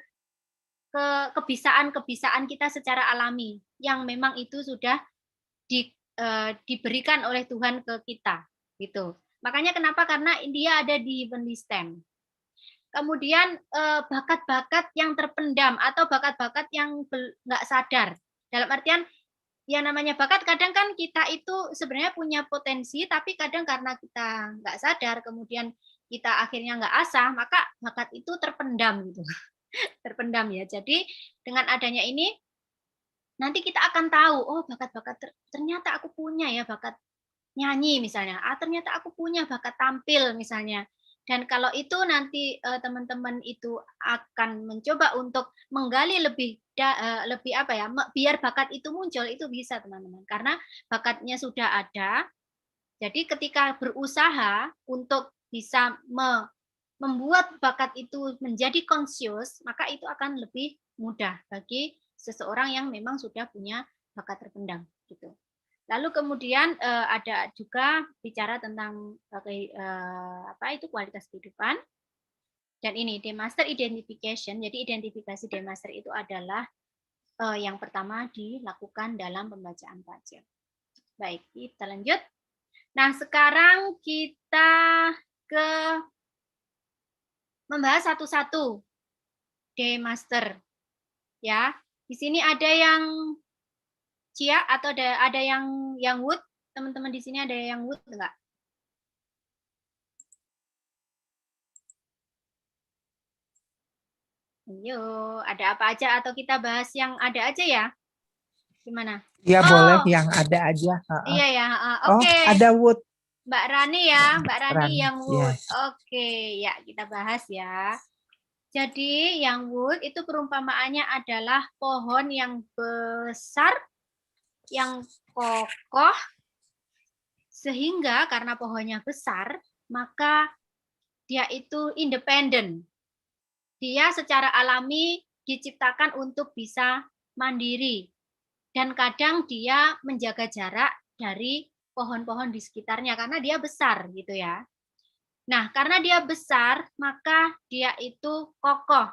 [SPEAKER 4] kebisaan kita secara alami yang memang itu sudah diberikan oleh Tuhan ke kita, gitu. Makanya kenapa? Karena dia ada di heavenly stem. Kemudian bakat-bakat yang terpendam atau bakat-bakat yang nggak sadar. Dalam artian, ya namanya bakat, kadang kan kita itu sebenarnya punya potensi, tapi kadang karena kita nggak sadar, kemudian kita akhirnya nggak asah, maka bakat itu terpendam gitu. Terpendam ya. Jadi dengan adanya ini, nanti kita akan tahu, oh bakat-bakat ternyata aku punya ya bakat nyanyi misalnya, ternyata aku punya bakat tampil misalnya. Dan kalau itu nanti teman-teman itu akan mencoba untuk menggali lebih lebih apa ya, biar bakat itu muncul, itu bisa teman-teman. Karena bakatnya sudah ada. Jadi ketika berusaha untuk bisa membuat bakat itu menjadi conscious, maka itu akan lebih mudah bagi seseorang yang memang sudah punya bakat terpendam gitu. Lalu kemudian ada juga bicara tentang apa itu kualitas kehidupan. Dan ini Demaster Identification. Jadi identifikasi Demaster itu adalah yang pertama dilakukan dalam pembacaan pajak. Baik, kita lanjut. Nah, sekarang kita ke membahas satu-satu Demaster. Ya, di sini ada yang Cia atau ada yang Wood? Teman-teman di sini ada yang Wood enggak? Ayo, ada apa aja atau kita bahas yang ada aja ya? Gimana?
[SPEAKER 2] Ya boleh yang ada aja.
[SPEAKER 4] Iya ya,
[SPEAKER 2] Oh,
[SPEAKER 4] oke.
[SPEAKER 2] ada Wood.
[SPEAKER 4] Mbak Rani ya, Mbak Rani
[SPEAKER 2] Rani,
[SPEAKER 4] yang Wood.
[SPEAKER 2] yes.
[SPEAKER 4] Oke, ya kita bahas ya. Jadi yang Wood itu perumpamaannya adalah pohon yang besar, yang kokoh, sehingga karena pohonnya besar, maka dia itu independen. Dia secara alami diciptakan untuk bisa mandiri. Dan kadang dia menjaga jarak dari pohon-pohon di sekitarnya karena dia besar gitu ya. Nah, karena dia besar, maka dia itu kokoh.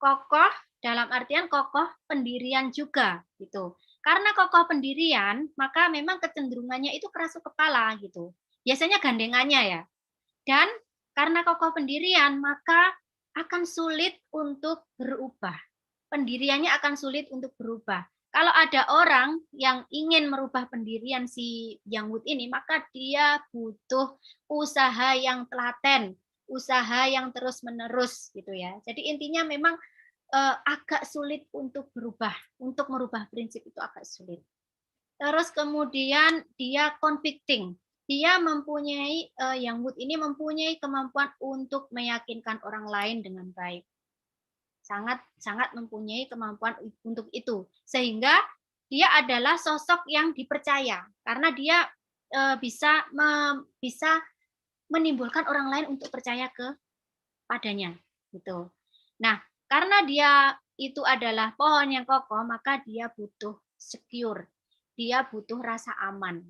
[SPEAKER 4] Kokoh dalam artian kokoh pendirian juga gitu. Karena kokoh pendirian, maka memang kecenderungannya itu kerasuk kepala gitu. Biasanya gandengannya ya. Dan karena kokoh pendirian, maka akan sulit untuk berubah. Pendiriannya akan sulit untuk berubah. Kalau ada orang yang ingin merubah pendirian si Yang Wood ini, maka dia butuh usaha yang telaten, usaha yang terus-menerus gitu ya. Jadi intinya memang agak sulit untuk berubah, untuk merubah prinsip itu agak sulit. Terus kemudian dia convicting. Dia mempunyai Yang Wood ini mempunyai kemampuan untuk meyakinkan orang lain dengan baik. Sangat mempunyai kemampuan untuk itu, sehingga dia adalah sosok yang dipercaya karena dia bisa menimbulkan orang lain untuk percaya kepadanya gitu. Nah, karena dia itu adalah pohon yang kokoh, maka dia butuh secure, dia butuh rasa aman.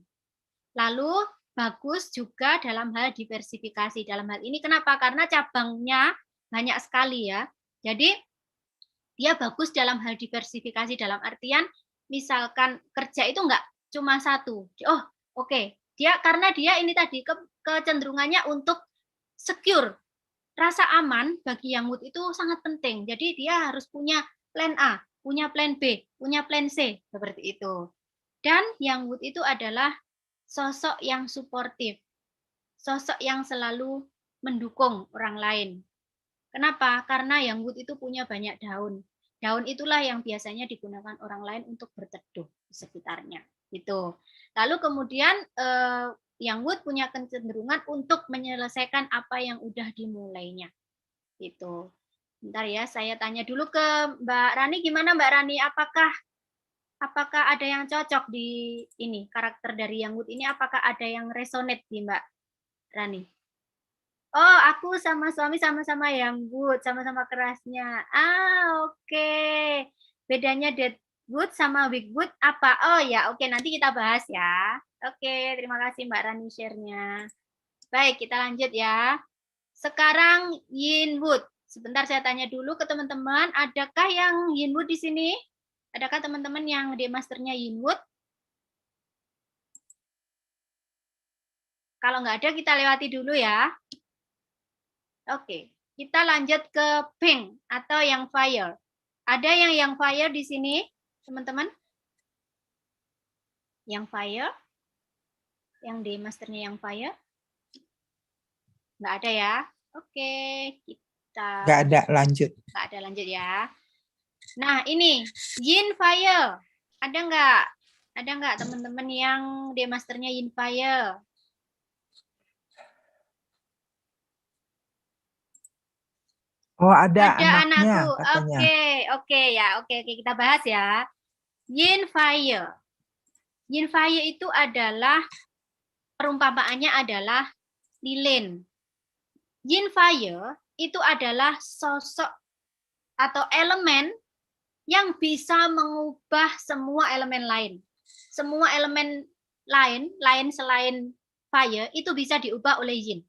[SPEAKER 4] Lalu bagus juga dalam hal diversifikasi. Dalam hal ini kenapa? Karena cabangnya banyak sekali ya. Jadi dia bagus dalam hal diversifikasi, dalam artian misalkan kerja itu enggak cuma satu. Oh, oke. Karena dia ini tadi kecenderungannya untuk secure. Rasa aman bagi Yang Wood itu sangat penting. Jadi dia harus punya plan A, punya plan B, punya plan C, seperti itu. Dan Yang Wood itu adalah sosok yang suportif. Sosok yang selalu mendukung orang lain. Kenapa? Karena Yang Wood itu punya banyak daun. Daun itulah yang biasanya digunakan orang lain untuk berteduh di sekitarnya. Gitu. Lalu kemudian Yang Wood punya kecenderungan untuk menyelesaikan apa yang udah dimulainya. Gitu. Bentar ya, saya tanya dulu ke Mbak Rani. Gimana Mbak Rani? Apakah ada yang cocok di ini karakter dari Yang Wood ini? Apakah ada yang resonate di Mbak Rani? Oh, aku sama suami sama-sama Yang Wood, sama-sama kerasnya. Oke. Bedanya Deadwood sama Wigwood apa? Oh ya, oke, nanti kita bahas ya. Oke, terima kasih Mbak Rani share-nya. Baik, kita lanjut ya. Sekarang Yinwood. Sebentar saya tanya dulu ke teman-teman, adakah yang Yinwood di sini? Adakah teman-teman yang Demasternya Yinwood? Kalau nggak ada kita lewati dulu ya. Oke, kita lanjut ke pink atau yang fire. Ada yang fire di sini, teman-teman? Yang fire? Yang di masternya yang fire? Nggak ada ya? Oke, kita...
[SPEAKER 2] Nggak ada, lanjut.
[SPEAKER 4] Nggak ada, lanjut ya. Nah, ini yin fire. Ada nggak? Ada nggak teman-teman yang di masternya yin fire?
[SPEAKER 2] Oh, ada
[SPEAKER 4] anakku.
[SPEAKER 2] anaknya katanya.
[SPEAKER 4] Oke ya. Oke, kita bahas ya. Yin fire. Yin fire itu adalah perumpamaannya adalah lilin. Yin fire itu adalah sosok atau elemen yang bisa mengubah semua elemen lain. Semua elemen lain selain fire itu bisa diubah oleh yin.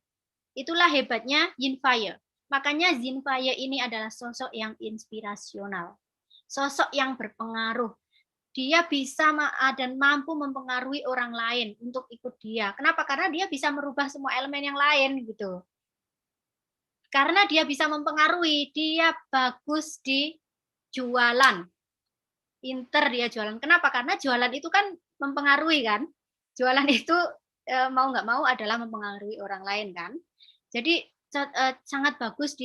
[SPEAKER 4] Itulah hebatnya yin fire. Makanya yin fire ini adalah sosok yang inspirasional. Sosok yang berpengaruh. Dia bisa dan mampu mempengaruhi orang lain untuk ikut dia. Kenapa? Karena dia bisa merubah semua elemen yang lain gitu. Karena dia bisa mempengaruhi, dia bagus di jualan. Pinter dia jualan. Kenapa? Karena jualan itu kan mempengaruhi kan. Jualan itu mau nggak mau adalah mempengaruhi orang lain kan. Jadi sangat bagus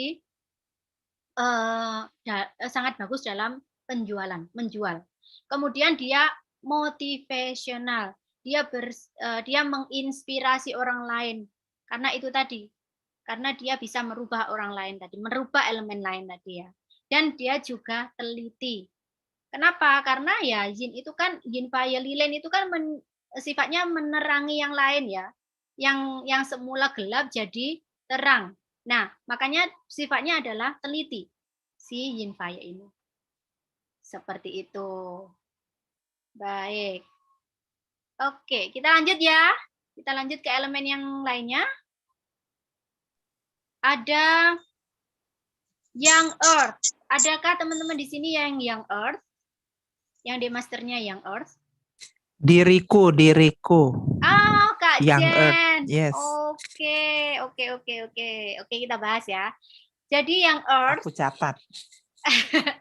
[SPEAKER 4] sangat bagus dalam penjualan, menjual. Kemudian dia motivational. Dia menginspirasi orang lain. Karena itu tadi. Karena dia bisa merubah orang lain tadi, merubah elemen lain tadi ya. Dan dia juga teliti. Kenapa? Karena ya yin itu kan yin fire lilin itu kan sifatnya menerangi yang lain ya. Yang semula gelap jadi terang. Nah, makanya sifatnya adalah teliti si yin fire ini. Seperti itu. Baik. Oke, kita lanjut ya. Kita lanjut ke elemen yang lainnya. Ada yang earth. Adakah teman-teman di sini yang earth? Yang di masternya yang earth?
[SPEAKER 2] Diriku.
[SPEAKER 4] Oh, Kak
[SPEAKER 2] Yang
[SPEAKER 4] Jen.
[SPEAKER 2] earth, yes.
[SPEAKER 4] Oke, kita bahas ya. Jadi yang earth
[SPEAKER 2] Aku catat.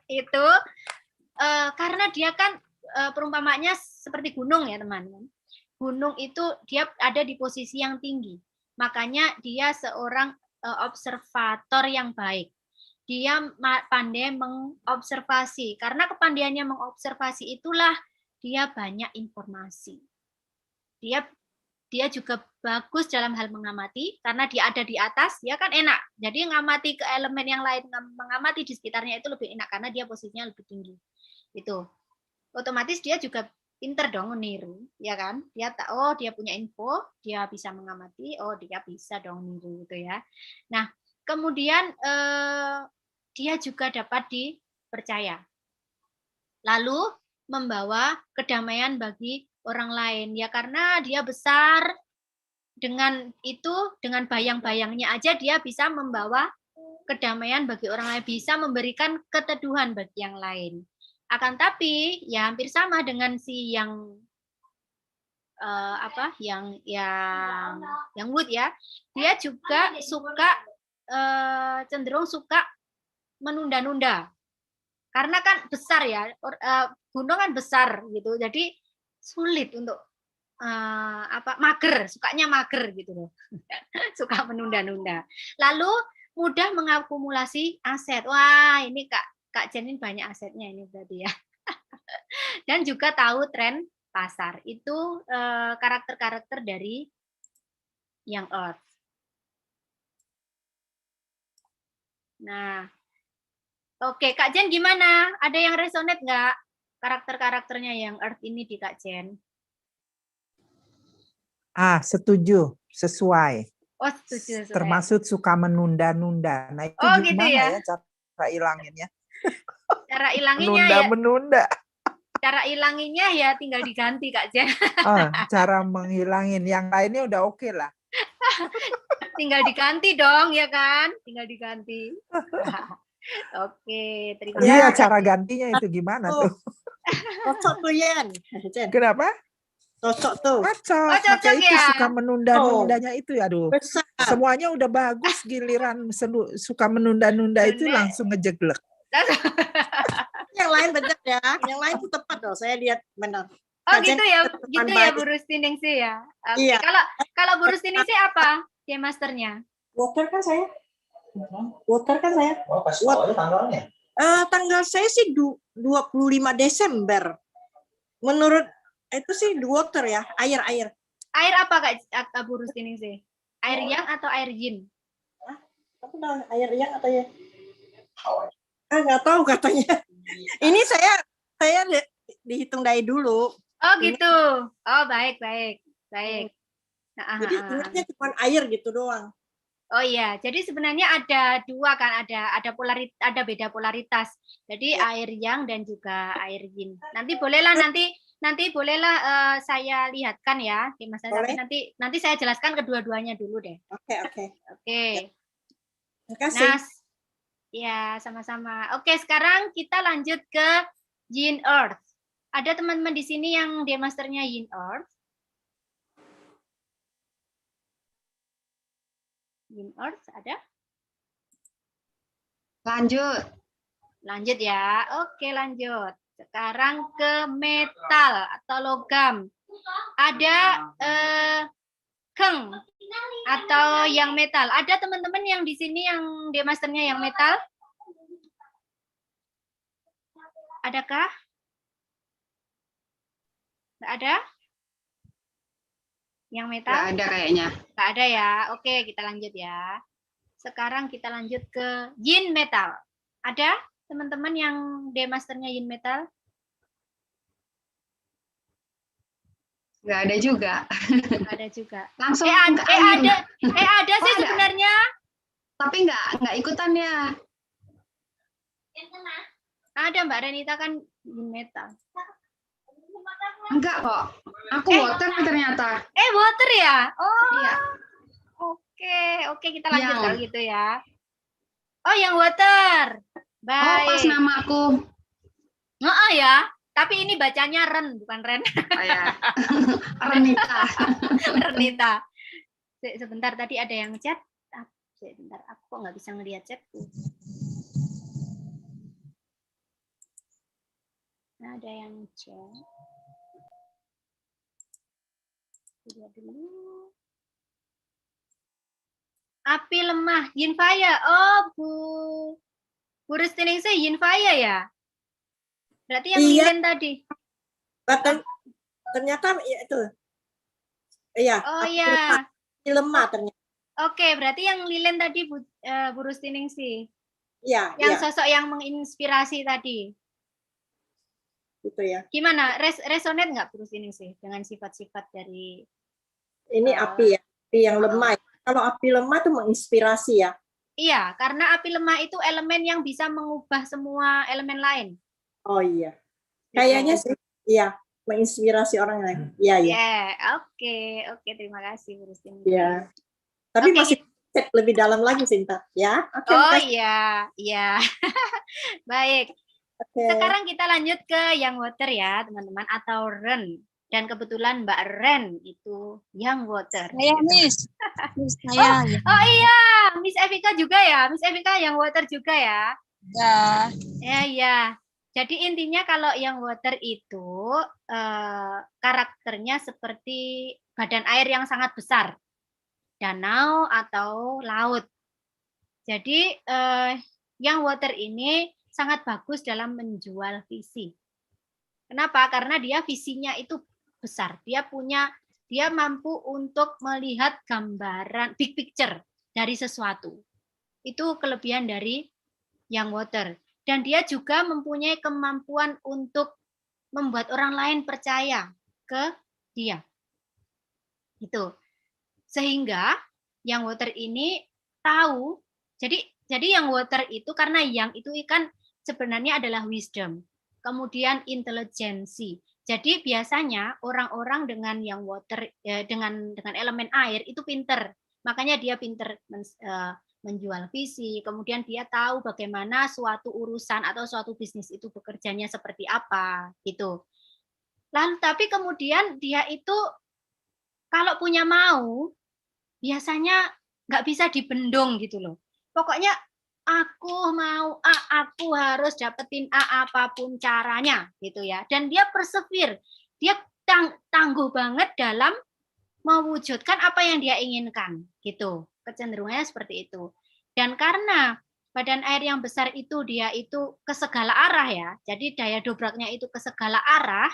[SPEAKER 4] itu karena dia kan perumpamaannya seperti gunung ya teman-teman. Gunung itu dia ada di posisi yang tinggi. Makanya dia seorang observator yang baik. Dia pandai mengobservasi. Karena kepandaiannya mengobservasi itulah dia banyak informasi. Dia juga bagus dalam hal mengamati, karena dia ada di atas, dia kan enak. Jadi mengamati ke elemen yang lain, mengamati di sekitarnya itu lebih enak, karena dia posisinya lebih tinggi. Itu. Otomatis dia juga pinter dong meniru, ya kan? Dia punya info, dia bisa mengamati, dia bisa dong niru gitu ya. Nah, kemudian dia juga dapat dipercaya. Lalu membawa kedamaian bagi orang lain ya, karena dia besar dengan bayang-bayangnya aja dia bisa membawa kedamaian bagi orang lain, bisa memberikan keteduhan bagi yang lain. Akan tapi ya hampir sama dengan si yang yang wood ya, dia juga cenderung suka menunda-nunda. Karena kan besar ya, gunung kan besar gitu, jadi sulit untuk sukanya mager gitu loh. Suka menunda-nunda. Lalu mudah mengakumulasi aset. Wah, ini Kak Jen ini banyak asetnya ini berarti ya. Dan juga tahu tren pasar. Itu karakter-karakter dari yang earth. Nah, oke, Kak Jen gimana? Ada yang resonate nggak karakter-karakternya yang earth ini di Kak Jen?
[SPEAKER 2] Setuju, sesuai.
[SPEAKER 4] Oh, setuju.
[SPEAKER 2] Termasuk suka menunda-nunda. Nah, itu gimana gitu ya cara ilanginnya?
[SPEAKER 4] Cara ilanginnya
[SPEAKER 2] menunda.
[SPEAKER 4] Cara ilanginnya ya tinggal diganti Kak Jen.
[SPEAKER 2] Cara menghilangin yang lainnya udah oke lah.
[SPEAKER 4] Tinggal diganti dong ya kan? Tinggal diganti. Oke, terima kasih.
[SPEAKER 2] Iya, cara gantinya itu gimana tuh?
[SPEAKER 6] Cocok tuh Yen.
[SPEAKER 2] Kenapa?
[SPEAKER 6] Cocok tuh.
[SPEAKER 2] Cocok,
[SPEAKER 4] Oh, cocok
[SPEAKER 2] maka itu
[SPEAKER 4] ya?
[SPEAKER 2] suka menunda-nundanya itu ya, aduh.
[SPEAKER 6] Besar.
[SPEAKER 2] Semuanya udah bagus, giliran suka menunda-nunda itu
[SPEAKER 4] Nunda.
[SPEAKER 2] langsung ngejeglek.
[SPEAKER 6] Yang lain benar ya. Yang lain tuh tepat loh. Saya lihat benar.
[SPEAKER 4] Oh
[SPEAKER 6] Kajian
[SPEAKER 4] gitu ya,
[SPEAKER 6] depan
[SPEAKER 4] gitu ya
[SPEAKER 6] baik.
[SPEAKER 4] Bu Rustiningsih ya. Oke,
[SPEAKER 6] Iya.
[SPEAKER 4] kalau Bu Rustiningsih apa game masternya?
[SPEAKER 6] Water kan saya. Water kan saya.
[SPEAKER 7] Oh, pas awalnya tanggalnya.
[SPEAKER 6] Tanggal saya sih 25 Desember. Menurut itu sih water ya, air.
[SPEAKER 4] Air apa Kak Bu Rustiningsih? Air yang atau air yin?
[SPEAKER 6] Aku tahu air yang atau ya? Nggak tahu katanya. Ini saya dihitung dari dulu.
[SPEAKER 4] Oh gitu. Oh baik. Nah,
[SPEAKER 6] Jadi ingatnya cuma air gitu doang.
[SPEAKER 4] Oh iya, jadi sebenarnya ada dua kan, ada beda polaritas. Jadi
[SPEAKER 6] Ya.
[SPEAKER 4] air yang dan juga air yin. Nanti bolehlah saya lihatkan ya, Mas. Tapi nanti saya jelaskan kedua-duanya dulu deh.
[SPEAKER 6] Oke.
[SPEAKER 4] Oke.
[SPEAKER 6] Terima kasih.
[SPEAKER 4] Nah, ya sama-sama. Oke, sekarang kita lanjut ke Yin Earth. Ada teman-teman di sini yang dia masternya Yin Earth? Yin Earth ada?
[SPEAKER 1] Lanjut
[SPEAKER 4] ya. Oke, lanjut. Sekarang ke metal atau logam. Ada keng atau yang metal. Ada teman-teman yang di sini yang dia masternya yang metal? Adakah? Nggak ada? Yang metal?
[SPEAKER 1] nggak ada kayaknya.
[SPEAKER 4] Nggak ada ya. Oke, kita lanjut ya. Sekarang kita lanjut ke yin metal. Ada teman-teman yang D-masternya yin metal?
[SPEAKER 1] Nggak ada juga.
[SPEAKER 4] Nggak ada juga.
[SPEAKER 1] Langsung ke
[SPEAKER 4] ada
[SPEAKER 1] air.
[SPEAKER 4] sih
[SPEAKER 1] ada.
[SPEAKER 4] sebenarnya.
[SPEAKER 1] Tapi nggak ikutan ya.
[SPEAKER 4] Ada Mbak Renita kan yin metal.
[SPEAKER 1] Enggak kok. Aku water ternyata.
[SPEAKER 4] Water ya? Oh.
[SPEAKER 1] Iya.
[SPEAKER 4] Oke, kita lanjut
[SPEAKER 1] Yang.
[SPEAKER 4] kalau gitu ya. Oh, yang water. Baik.
[SPEAKER 1] Oh, pas namaku.
[SPEAKER 4] Oh ya, tapi ini bacanya Ren, bukan Ren.
[SPEAKER 1] Oh ya. Renita.
[SPEAKER 4] Renita. Sebentar, tadi ada yang chat. Sebentar, aku kok nggak bisa ngelihat chatku. Ada yang chat. Lihat dulu. Api lemah, yin fire. Oh, Bu Rustiningsih yin fire ya? Berarti yang lilin tadi.
[SPEAKER 6] Ternyata ya itu. Iya.
[SPEAKER 4] Oh iya.
[SPEAKER 6] Lemah ternyata.
[SPEAKER 4] Oke, berarti yang lilin tadi Bu Rustiningsih.
[SPEAKER 6] Iya.
[SPEAKER 4] Yang sosok yang menginspirasi tadi.
[SPEAKER 6] Gitu ya.
[SPEAKER 4] Gimana? Resonate nggak Bu Rustiningsih dengan sifat-sifat dari
[SPEAKER 6] ini api ya, api yang lemah. Kalau api lemah itu menginspirasi ya.
[SPEAKER 4] Iya, karena api lemah itu elemen yang bisa mengubah semua elemen lain.
[SPEAKER 6] Oh iya. Kayaknya sih, iya, menginspirasi orang lain. Iya.
[SPEAKER 4] Oke, terima kasih Bu Rustiningsih.
[SPEAKER 6] Iya. Tapi masih cek lebih dalam lagi Sinta, ya.
[SPEAKER 4] Iya. Baik. Sekarang kita lanjut ke yang water ya, teman-teman, atau Ren. Dan kebetulan Mbak Ren itu yang water.
[SPEAKER 5] Saya Miss. Saya.
[SPEAKER 4] Oh iya, Miss Evika juga ya. Miss Evika yang water juga ya. Ya. Jadi intinya kalau yang water itu karakternya seperti badan air yang sangat besar. Danau atau laut. Jadi yang water ini sangat bagus dalam menjual visi. Kenapa? Karena dia visinya itu besar. Dia mampu untuk melihat gambaran big picture dari sesuatu. Itu kelebihan dari yang water. Dan dia juga mempunyai kemampuan untuk membuat orang lain percaya ke dia. Itu. Sehingga yang water ini tahu. Jadi yang water itu karena yang itu kan sebenarnya adalah wisdom. Kemudian intelijensi. Jadi biasanya orang-orang dengan yang water dengan elemen air itu pinter. Makanya dia pinter menjual visi, kemudian dia tahu bagaimana suatu urusan atau suatu bisnis itu bekerjanya seperti apa gitu. Lalu tapi kemudian dia itu kalau punya mau, biasanya nggak bisa dibendung gitu loh. Pokoknya aku mau A, aku harus dapetin A apapun caranya gitu ya. Dan dia persevere, dia tangguh banget dalam mewujudkan apa yang dia inginkan gitu. Kecenderungannya seperti itu. Dan karena badan air yang besar itu dia itu ke segala arah ya. Jadi daya dobraknya itu ke segala arah,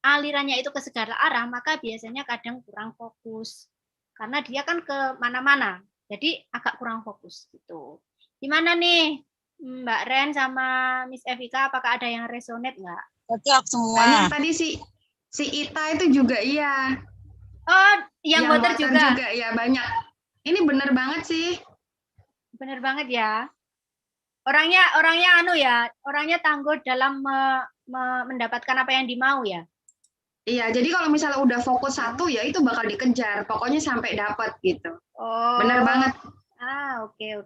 [SPEAKER 4] alirannya itu ke segala arah, maka biasanya kadang kurang fokus. Karena dia kan ke mana-mana. Jadi agak kurang fokus gitu. Gimana nih Mbak Ren sama Miss Evika, apakah ada yang resonate nggak?
[SPEAKER 5] Cocok semua.
[SPEAKER 1] Yang tadi si Ita itu juga iya.
[SPEAKER 4] Oh, yang water juga.
[SPEAKER 1] Ya banyak. Ini bener banget sih.
[SPEAKER 4] Bener banget ya. Orangnya orangnya tangguh dalam mendapatkan apa yang dimau ya.
[SPEAKER 1] Iya, jadi kalau misalnya udah fokus satu ya itu bakal dikejar, pokoknya sampai dapat gitu.
[SPEAKER 4] Oh.
[SPEAKER 1] Bener banget.
[SPEAKER 4] Oke.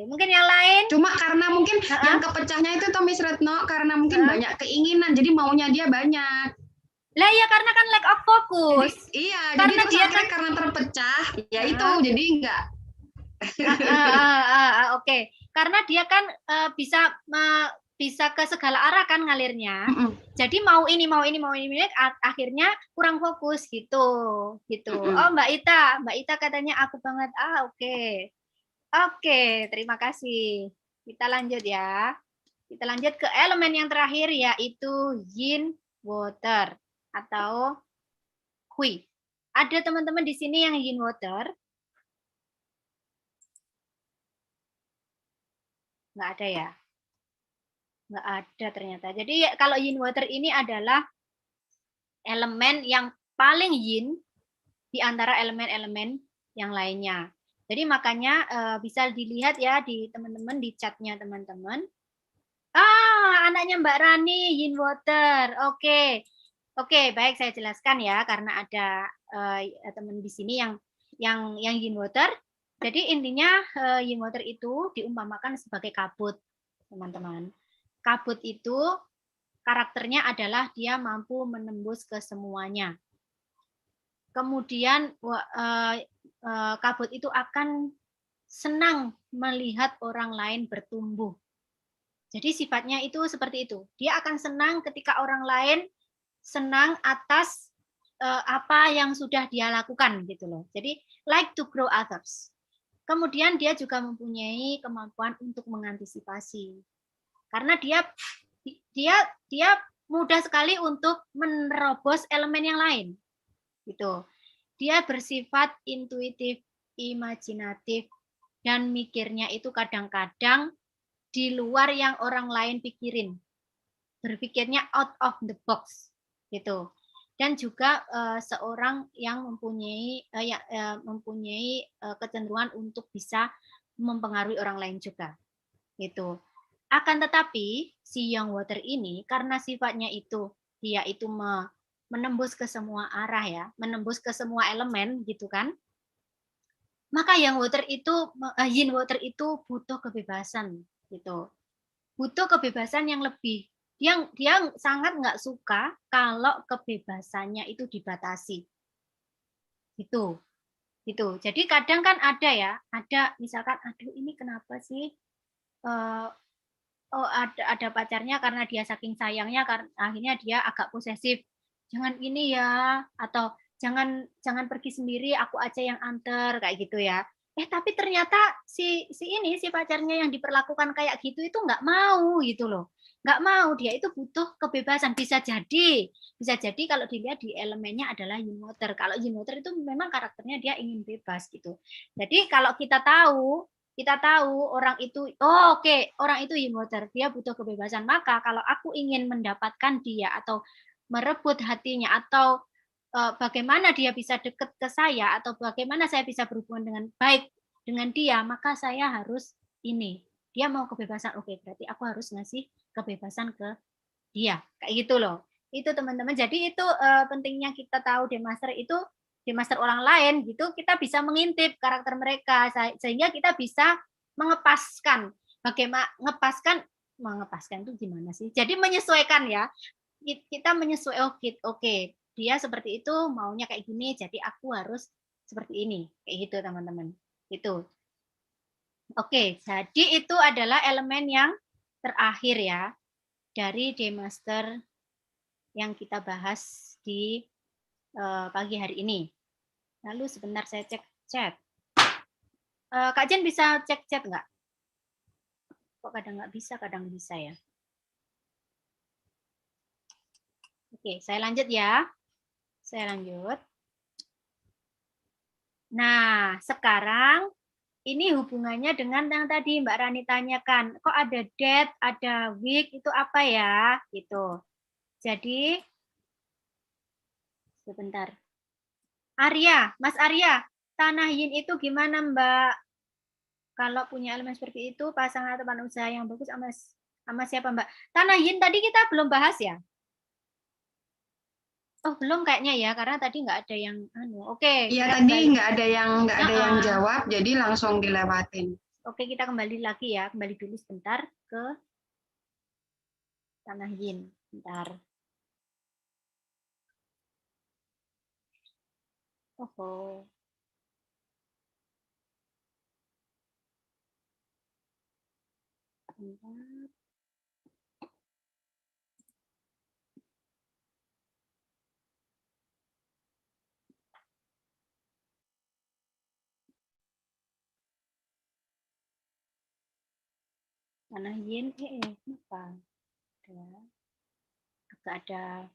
[SPEAKER 4] Mungkin yang lain?
[SPEAKER 1] Cuma karena mungkin yang kepecahnya itu Miss Retno karena mungkin banyak keinginan, jadi maunya dia banyak.
[SPEAKER 4] Lah ya karena kan lack of focus.
[SPEAKER 1] Karena jadi dia kan karena terpecah, ya itu jadi enggak.
[SPEAKER 4] Oke. Karena dia kan bisa ke segala arah kan ngalirnya. Jadi mau ini akhirnya kurang fokus gitu. Oh Mbak Ita katanya aku banget. Oke, terima kasih. Kita lanjut ya. Kita lanjut ke elemen yang terakhir yaitu yin water atau hui. Ada teman-teman di sini yang yin water? Nggak ada ya? Nggak ada ternyata. Jadi kalau yin water ini adalah elemen yang paling yin di antara elemen-elemen yang lainnya. Jadi makanya bisa dilihat ya di teman-teman di chatnya teman-teman. Anaknya Mbak Rani yin water. Oke, baik saya jelaskan ya karena ada teman di sini yang yin water. Jadi intinya yin water itu diumpamakan sebagai kabut, teman-teman. Kabut itu karakternya adalah dia mampu menembus ke semuanya. Kemudian kabut itu akan senang melihat orang lain bertumbuh. Jadi sifatnya itu seperti itu. Dia akan senang ketika orang lain senang atas apa yang sudah dia lakukan gitu loh. Jadi like to grow others. Kemudian dia juga mempunyai kemampuan untuk mengantisipasi. Karena dia mudah sekali untuk menerobos elemen yang lain. Gitu. Dia bersifat intuitif, imajinatif, dan mikirnya itu kadang-kadang di luar yang orang lain pikirin. Berpikirnya out of the box. Gitu. Dan juga seorang yang mempunyai kecenderungan untuk bisa mempengaruhi orang lain juga. Gitu. Akan tetapi si yang water ini karena sifatnya itu dia itu menembus ke semua arah ya, menembus ke semua elemen gitu kan. Maka yang water itu yin water itu butuh kebebasan gitu. Butuh kebebasan yang lebih. Dia sangat nggak suka kalau kebebasannya itu dibatasi. Gitu. Jadi kadang kan ada misalkan aduh ini kenapa sih ada pacarnya karena dia saking sayangnya akhirnya dia agak posesif. Jangan ini ya atau jangan pergi sendiri, aku aja yang anter kayak gitu ya. Tapi ternyata si pacarnya yang diperlakukan kayak gitu itu nggak mau gitu loh. Nggak mau, dia itu butuh kebebasan. Bisa jadi kalau dilihat di elemennya adalah yin water. Kalau yin water itu memang karakternya dia ingin bebas gitu. Jadi kalau kita tahu orang itu orang itu yin water, dia butuh kebebasan. Maka kalau aku ingin mendapatkan dia atau merebut hatinya atau bagaimana dia bisa dekat ke saya atau bagaimana saya bisa berhubungan dengan baik dengan dia, maka saya harus ini. Dia mau kebebasan, oke, berarti aku harus ngasih kebebasan ke dia. Kayak gitu loh. Itu teman-teman. Jadi itu pentingnya kita tahu di master orang lain gitu, kita bisa mengintip karakter mereka sehingga kita bisa mengepaskan. Bagaimana mengepaskan itu gimana sih? Jadi menyesuaikan ya. kita menyesuaikan, oke, dia seperti itu, maunya kayak gini, jadi aku harus seperti ini, kayak gitu teman-teman. Itu. Oke, jadi itu adalah elemen yang terakhir ya dari D-Master yang kita bahas di pagi hari ini. Lalu sebentar saya cek chat. Kak Jen bisa cek chat nggak? Kok kadang nggak bisa, kadang bisa ya. Oke, saya lanjut ya. Saya lanjut. Nah, sekarang ini hubungannya dengan yang tadi Mbak Rani tanyakan. Kok ada that, ada week, itu apa ya? Gitu. Jadi, sebentar. Arya, Mas Arya, tanah yin itu gimana Mbak? Kalau punya elemen seperti itu, pasangan atau partner usaha yang bagus sama siapa Mbak? Tanah yin tadi kita belum bahas ya? Oh belum kayaknya ya, karena tadi nggak ada yang Oke.
[SPEAKER 1] Iya tadi nggak ada yang jawab, jadi langsung dilewatin.
[SPEAKER 4] Oke, kita kembali lagi ya, kembali dulu sebentar ke tanah yin, bentar. Oh. Bentar. Tanah yin, apa? Agak ada.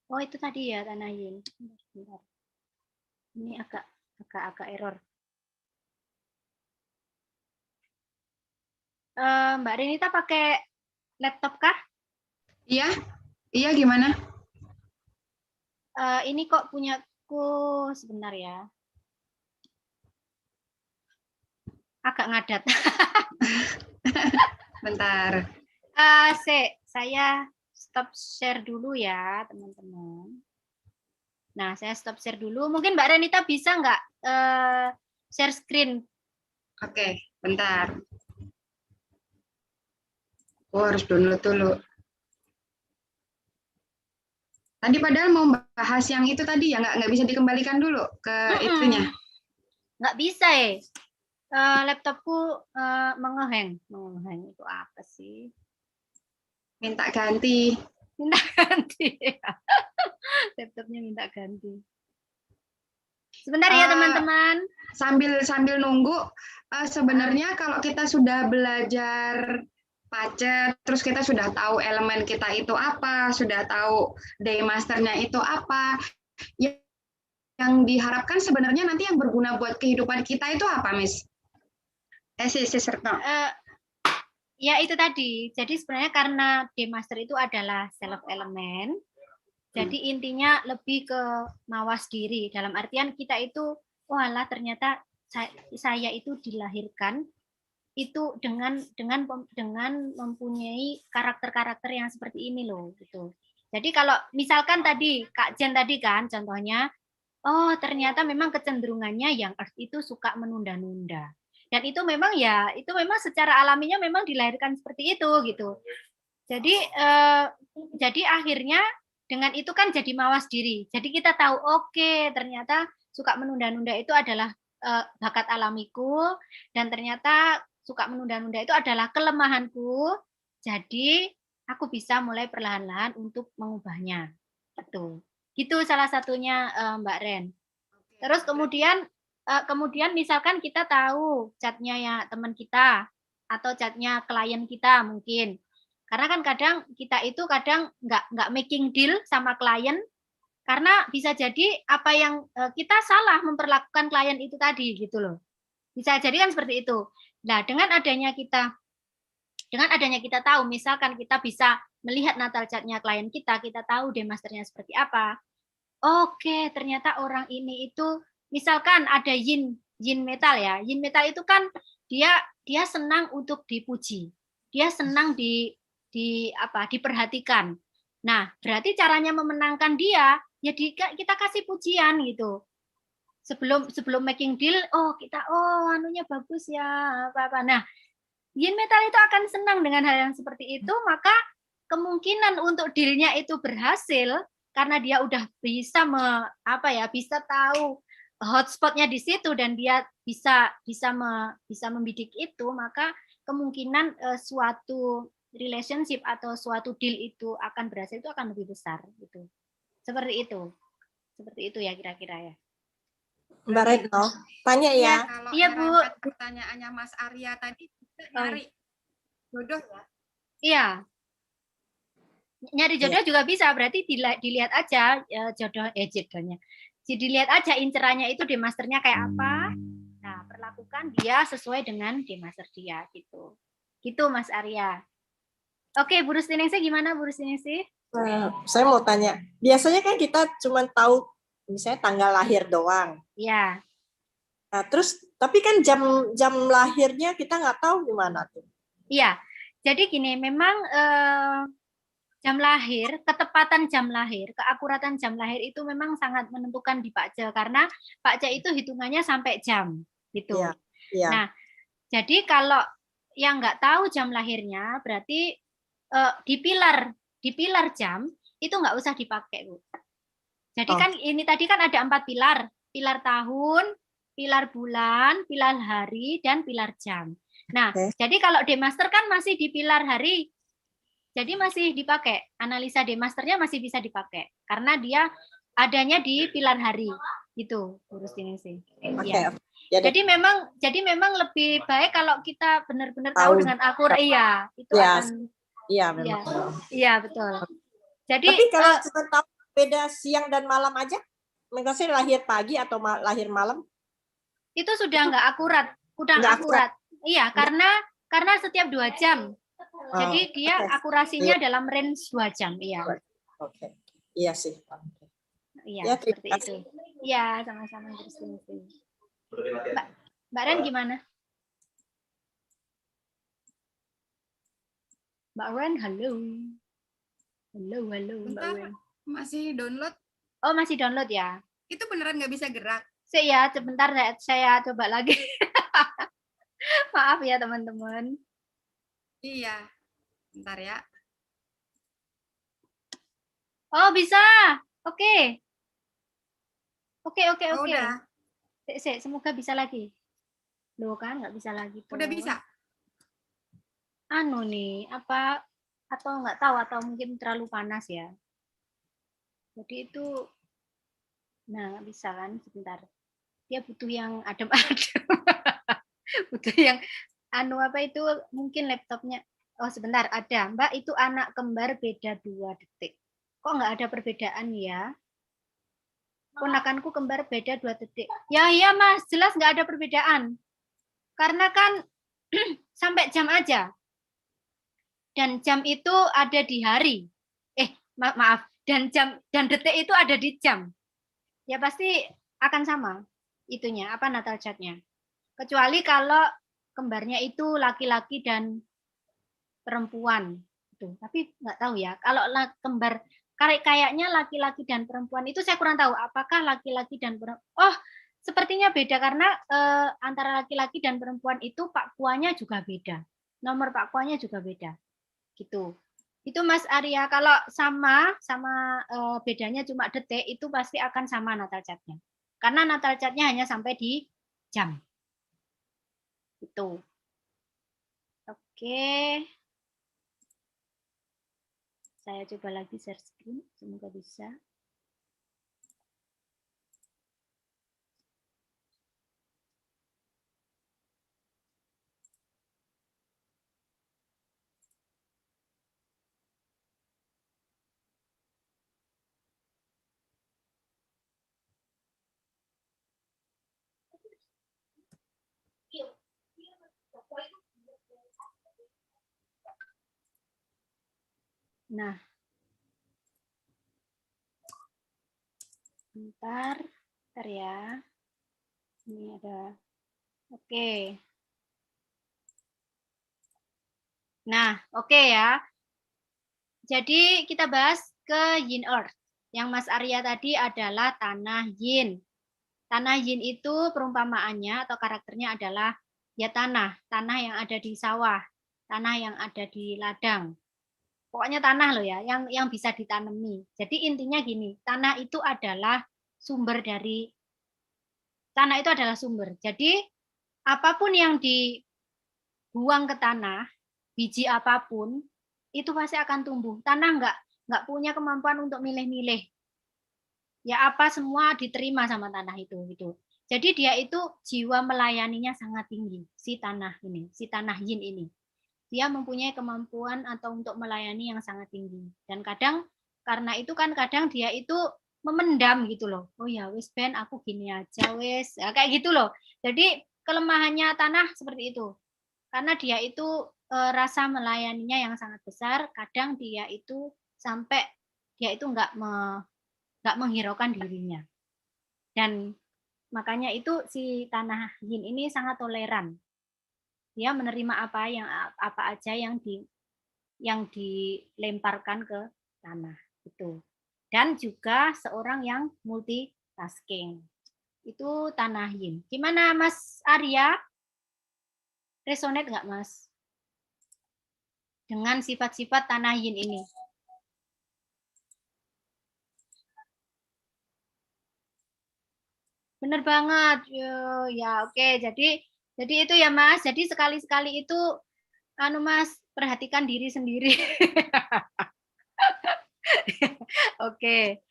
[SPEAKER 4] Oh itu tadi ya tanah yin. Bentar. Ini agak error. Mbak Renita pakai laptop kah?
[SPEAKER 1] Iya, iya gimana?
[SPEAKER 4] Ini kok punyaku sebentar ya. Agak ngadat.
[SPEAKER 1] Bentar.
[SPEAKER 4] Saya stop share dulu ya teman-teman. Nah, saya stop share dulu. Mungkin Mbak Renita bisa nggak share screen?
[SPEAKER 1] Oke, bentar. Harus download dulu. Tadi padahal mau bahas yang itu tadi ya, nggak bisa dikembalikan dulu ke itunya.
[SPEAKER 4] Nggak bisa ya. Laptopku mengehang. Mengehang itu apa sih?
[SPEAKER 1] Minta ganti.
[SPEAKER 4] Minta ganti. Laptopnya minta ganti. Sebentar ya teman-teman.
[SPEAKER 1] Sambil nunggu, sebenarnya kalau kita sudah belajar pacet, terus kita sudah tahu elemen kita itu apa, sudah tahu D-masternya itu apa, yang diharapkan sebenarnya nanti yang berguna buat kehidupan kita itu apa, Miss?
[SPEAKER 4] Ya itu tadi. Jadi sebenarnya karena D-master itu adalah self element, jadi intinya lebih ke mawas diri. Dalam artian kita itu, walah ternyata saya itu dilahirkan itu dengan mempunyai karakter-karakter yang seperti ini loh gitu. Jadi kalau misalkan tadi Kak Jen tadi kan contohnya, oh ternyata memang kecenderungannya yang Earth itu suka menunda-nunda. Dan itu memang secara alaminya memang dilahirkan seperti itu gitu. Jadi akhirnya dengan itu kan jadi mawas diri. Jadi kita tahu oke, ternyata suka menunda-nunda itu adalah bakat alamiku dan ternyata suka menunda-nunda itu adalah kelemahanku. Jadi aku bisa mulai perlahan-lahan untuk mengubahnya. Gitu salah satunya Mbak Ren. Terus kemudian misalkan kita tahu chatnya ya teman kita atau chatnya klien kita mungkin. Karena kan kadang kita itu nggak making deal sama klien karena bisa jadi apa yang kita salah memperlakukan klien itu tadi gitu loh. Bisa jadi kan seperti itu. Nah, dengan adanya kita tahu, misalkan kita bisa melihat natal chatnya klien kita tahu D-masternya seperti apa. Oke, ternyata orang ini itu misalkan ada yin metal ya. Yin metal itu kan dia senang untuk dipuji. Dia senang diperhatikan. Nah, berarti caranya memenangkan dia ya kita kasih pujian gitu. Sebelum making deal, kita anunya bagus ya, apa-apa. Nah, yin metal itu akan senang dengan hal yang seperti itu, maka kemungkinan untuk dealnya itu berhasil karena dia udah bisa bisa tahu hotspotnya di situ dan dia bisa membidik itu, maka kemungkinan suatu relationship atau suatu deal itu akan berhasil itu akan lebih besar gitu. Seperti itu ya kira-kira ya.
[SPEAKER 6] Mbak Retno, tanya ya.
[SPEAKER 1] Kalau
[SPEAKER 4] Iya, Bu.
[SPEAKER 1] nyerempet pertanyaannya Mas Arya tadi, nyari jodoh ya?
[SPEAKER 4] Iya. Nyari jodoh juga bisa, berarti dilihat aja jodohnya. Jadi dilihat aja incerannya itu di masternya kayak apa. Nah, perlakukan dia sesuai dengan di master dia gitu. Gitu Mas Arya. Oke, Bu Rustiningsih gimana Bu Rustiningsih?
[SPEAKER 6] Saya mau tanya, biasanya kan kita cuma tahu misalnya tanggal lahir doang.
[SPEAKER 4] Iya.
[SPEAKER 6] Nah, terus tapi kan jam lahirnya kita nggak tahu gimana tuh.
[SPEAKER 4] Iya. Jadi gini, memang jam lahir, ketepatan jam lahir, keakuratan jam lahir itu memang sangat menentukan di Pak Je, karena Pak Je itu hitungannya sampai jam gitu.
[SPEAKER 6] Iya, iya.
[SPEAKER 4] Nah, jadi kalau yang nggak tahu jam lahirnya, berarti di pilar jam itu nggak usah dipakai, Bu. Jadi kan ini tadi kan ada 4 pilar, pilar tahun, pilar bulan, pilar hari, dan pilar jam. Nah, jadi kalau D-Master kan masih di pilar hari, jadi masih dipakai, analisa D-Masternya masih bisa dipakai, karena dia adanya di pilar hari, gitu, urus ini sih. Ya. Jadi memang lebih baik kalau kita benar-benar tahu dengan akurat, iya, itu akan, iya betul. Jadi
[SPEAKER 6] tapi kalau cuma tahu beda siang dan malam aja, maksudnya lahir pagi atau lahir malam,
[SPEAKER 4] itu sudah nggak akurat, kurang akurat. Iya, karena setiap 2 jam. Jadi dia akurasinya dalam range 2 jam, iya.
[SPEAKER 6] Oke. Iya sih.
[SPEAKER 4] Iya, seperti itu. Iya, sama-sama. Mbak Ren gimana? Mbak Ren, halo. Halo, Mbak Ren.
[SPEAKER 1] Masih download?
[SPEAKER 4] Oh, masih download ya?
[SPEAKER 1] Itu beneran nggak bisa gerak?
[SPEAKER 4] Ya, sebentar saya coba lagi. Maaf ya, teman-teman.
[SPEAKER 1] Iya. Bentar ya.
[SPEAKER 4] Oh, bisa. Oke. Oke.
[SPEAKER 1] Udah.
[SPEAKER 4] Semoga bisa lagi. Loh kan nggak bisa lagi tuh.
[SPEAKER 1] Udah bisa.
[SPEAKER 4] Anu nih, apa atau nggak tahu atau mungkin terlalu panas ya. Jadi itu nah, bisa kan sebentar. Dia butuh yang adem-adem. Butuh yang itu mungkin laptopnya. Oh, sebentar, ada. Mbak, itu anak kembar beda 2 detik. Kok nggak ada perbedaan ya? Ponakanku kembar beda 2 detik. Ya, iya Mas, jelas nggak ada perbedaan. Karena kan sampai jam aja. Dan jam itu ada di hari. Maaf. Dan detik itu ada di jam. Ya pasti akan sama itunya, natal chartnya. Kecuali kalau kembarnya itu laki-laki dan perempuan. Tapi nggak tahu ya. Kalau kembar kayaknya laki-laki dan perempuan itu saya kurang tahu. Apakah laki-laki dan perempuan? Oh, sepertinya beda karena antara laki-laki dan perempuan itu pakpuannya juga beda. Nomor pakpuannya juga beda. Gitu. Itu Mas Arya, kalau sama bedanya cuma detik, itu pasti akan sama natal chartnya. Karena natal chartnya hanya sampai di jam. Itu. Oke. Saya coba lagi share screen, semoga bisa. Nah, bentar ya. Ini ada. Oke. Nah, oke ya. Jadi kita bahas ke Yin Earth Yang Mas Arya tadi adalah tanah yin. Tanah yin itu perumpamaannya atau karakternya adalah ya tanah yang ada di sawah, tanah yang ada di ladang. Pokoknya tanah loh ya, yang bisa ditanami. Jadi intinya gini, tanah itu adalah sumber dari tanah itu adalah sumber. Jadi apapun yang dibuang ke tanah, biji apapun itu pasti akan tumbuh. Tanah nggak punya kemampuan untuk milih-milih. Ya apa semua diterima sama tanah itu gitu. Jadi dia itu jiwa melayaninya sangat tinggi si tanah ini, si tanah yin ini. Dia mempunyai kemampuan atau untuk melayani yang sangat tinggi. Dan kadang karena itu kan kadang dia itu memendam gitu loh. Oh ya wis Ben aku gini aja wis. Ya, kayak gitu loh. Jadi kelemahannya tanah seperti itu. Karena dia itu rasa melayaninya yang sangat besar, kadang dia itu sampai dia itu nggak menghiraukan dirinya. Dan makanya itu si tanah yin ini sangat toleran. Dia menerima apa aja yang dilemparkan ke tanah itu. Dan juga seorang yang multitasking. Itu tanah yin. Gimana Mas Arya? Resonate nggak Mas? Dengan sifat-sifat tanah yin ini. Bener banget. Ya oke. Jadi itu ya Mas. Jadi sekali-sekali itu Mas perhatikan diri sendiri. Oke.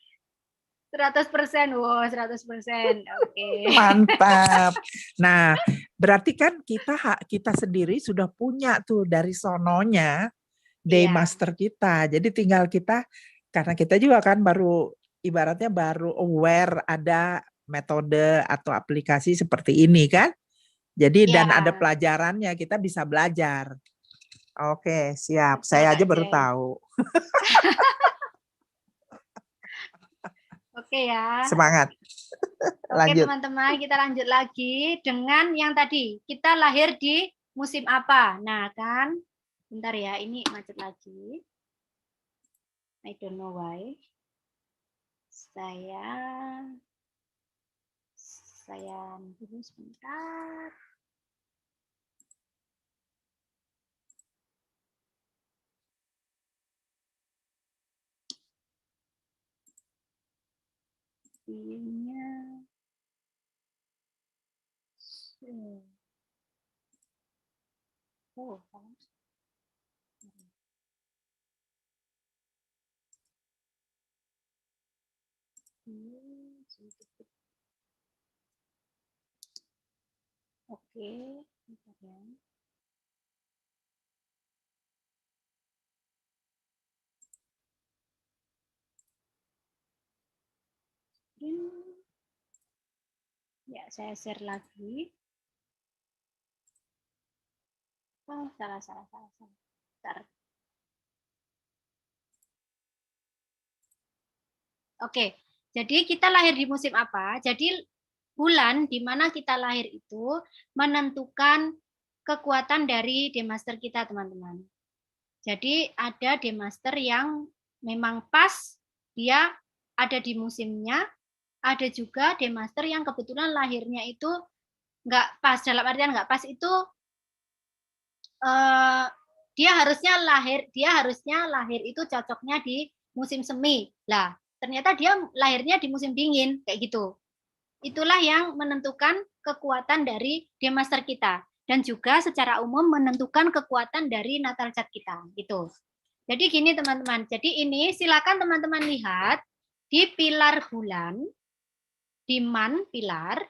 [SPEAKER 4] 100%. Wow, 100%. Oke.
[SPEAKER 2] Mantap. Nah, berarti kan kita sendiri sudah punya tuh dari sononya day
[SPEAKER 4] Iya.
[SPEAKER 2] master kita. Jadi tinggal kita, karena kita juga kan ibaratnya baru aware ada metode atau aplikasi seperti ini kan. Jadi
[SPEAKER 4] Iya.
[SPEAKER 2] dan ada pelajarannya, kita bisa belajar. Oke, siap.
[SPEAKER 4] Betul,
[SPEAKER 2] Saya
[SPEAKER 4] Kak
[SPEAKER 2] aja baru
[SPEAKER 4] Jen.
[SPEAKER 2] tahu.
[SPEAKER 4] Oke ya.
[SPEAKER 2] Semangat.
[SPEAKER 4] Oke
[SPEAKER 2] Lanjut.
[SPEAKER 4] teman-teman, kita lanjut lagi dengan yang tadi. Kita lahir di musim apa? Nah kan, bentar ya, ini macet lagi. I don't know why. Saya dulu sebentar. Ininya. Oh, oke, bentar ya. Ya, saya share lagi. Oh, salah. Bentar. Oke, jadi kita lahir di musim apa? Jadi bulan di mana kita lahir itu menentukan kekuatan dari demaster kita, teman-teman. Jadi ada demaster yang memang pas dia ada di musimnya, ada juga demaster yang kebetulan lahirnya itu nggak pas, dalam artian nggak pas itu dia harusnya lahir itu cocoknya di musim semi. Lah, ternyata dia lahirnya di musim dingin kayak gitu. Itulah yang menentukan kekuatan dari demaster kita dan juga secara umum menentukan kekuatan dari natal chart kita gitu. Jadi gini teman-teman. Jadi ini silakan teman-teman lihat di pilar bulan, di man pilar.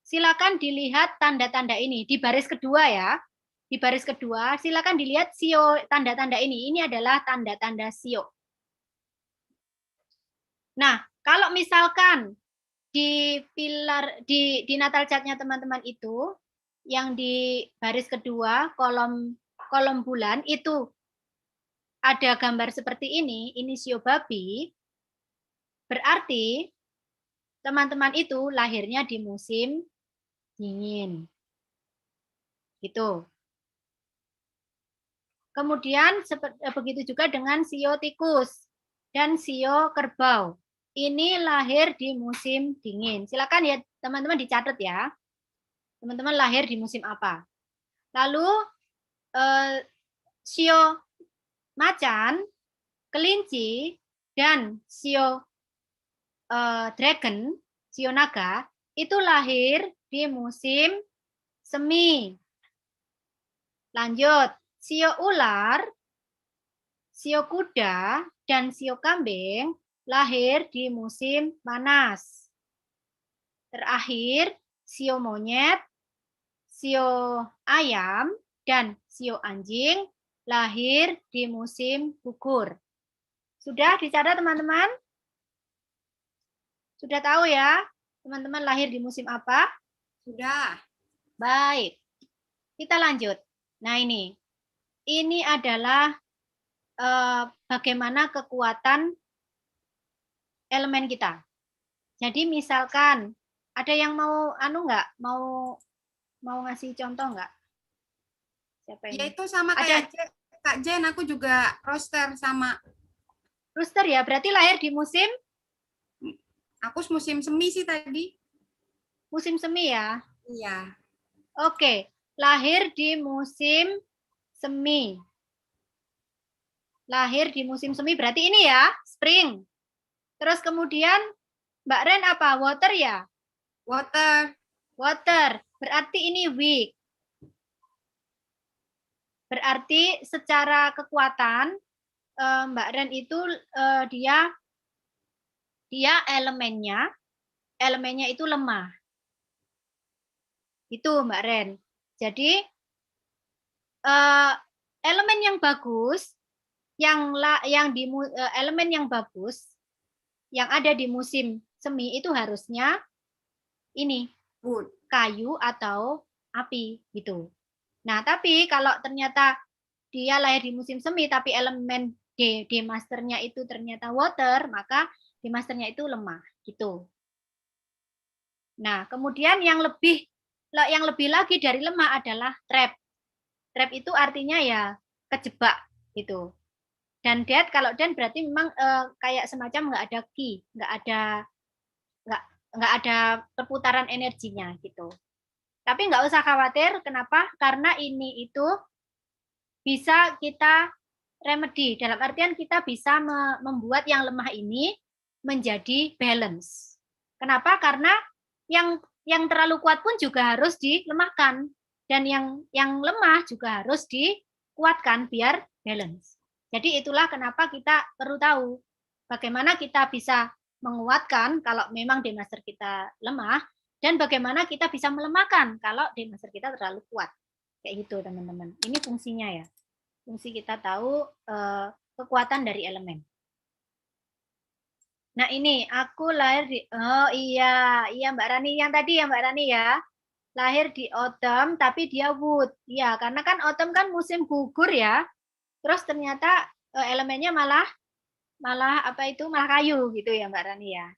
[SPEAKER 4] Silakan dilihat tanda-tanda ini di baris kedua ya. Di baris kedua, silakan dilihat sio tanda-tanda ini. Ini adalah tanda-tanda sio. Nah, kalau misalkan di pilar di natal chart-nya teman-teman itu yang di baris kedua kolom bulan itu ada gambar seperti ini sio babi, berarti teman-teman itu lahirnya di musim dingin. Gitu. Kemudian begitu juga dengan sio tikus dan sio kerbau. ini lahir di musim dingin. Silakan ya teman-teman dicatat ya. Teman-teman lahir di musim apa? Lalu shio macan, kelinci, dan shio dragon, shio naga itu lahir di musim semi. Lanjut, shio ular, shio kuda, dan shio kambing lahir di musim panas. Terakhir, shio monyet, shio ayam, dan shio anjing lahir di musim gugur. Sudah dicatat teman-teman? Sudah tahu ya, teman-teman lahir di musim apa?
[SPEAKER 1] Sudah.
[SPEAKER 4] Baik, kita lanjut. Nah ini adalah bagaimana kekuatan elemen kita. Jadi misalkan ada yang mau mau ngasih contoh nggak? Siapa ini?
[SPEAKER 1] Ya itu sama kayak Kak Jen, aku juga roster sama.
[SPEAKER 4] Rooster ya, berarti lahir di musim?
[SPEAKER 1] Aku musim semi sih tadi.
[SPEAKER 4] Musim semi ya?
[SPEAKER 1] Iya.
[SPEAKER 4] Oke, lahir di musim semi. Lahir di musim semi berarti ini ya, spring. Terus kemudian Mbak Ren apa? Water ya?
[SPEAKER 1] Water.
[SPEAKER 4] Water. Berarti ini weak. Berarti secara kekuatan Mbak Ren itu dia elemennya itu lemah. Itu Mbak Ren. Jadi elemen yang bagus elemen yang bagus yang ada di musim semi itu harusnya ini
[SPEAKER 1] Wood.
[SPEAKER 4] kayu atau api gitu. Nah, tapi kalau ternyata dia lahir di musim semi tapi elemen D masternya itu ternyata water, maka D masternya itu lemah gitu. Nah, kemudian yang lebih lagi dari lemah adalah trap. Trap itu artinya ya kejebak gitu. Dan dead, kalau dead berarti memang kayak semacam nggak ada key, nggak ada perputaran energinya gitu. Tapi nggak usah khawatir, kenapa? Karena ini itu bisa kita remedy, dalam artian kita bisa membuat yang lemah ini menjadi balance. Kenapa? Karena yang terlalu kuat pun juga harus dilemahkan, dan yang lemah juga harus dikuatkan biar balance. Jadi itulah kenapa kita perlu tahu bagaimana kita bisa menguatkan kalau memang D-master kita lemah, dan bagaimana kita bisa melemahkan kalau D-master kita terlalu kuat. Kayak gitu teman-teman. Ini fungsinya ya. Fungsi kita tahu kekuatan dari elemen. Nah ini aku lahir di, oh iya Mbak Rani yang tadi ya Mbak Rani ya, lahir di autumn tapi dia wood, ya karena kan autumn kan musim gugur ya, terus ternyata elemennya malah kayu gitu ya Mbak Rani ya.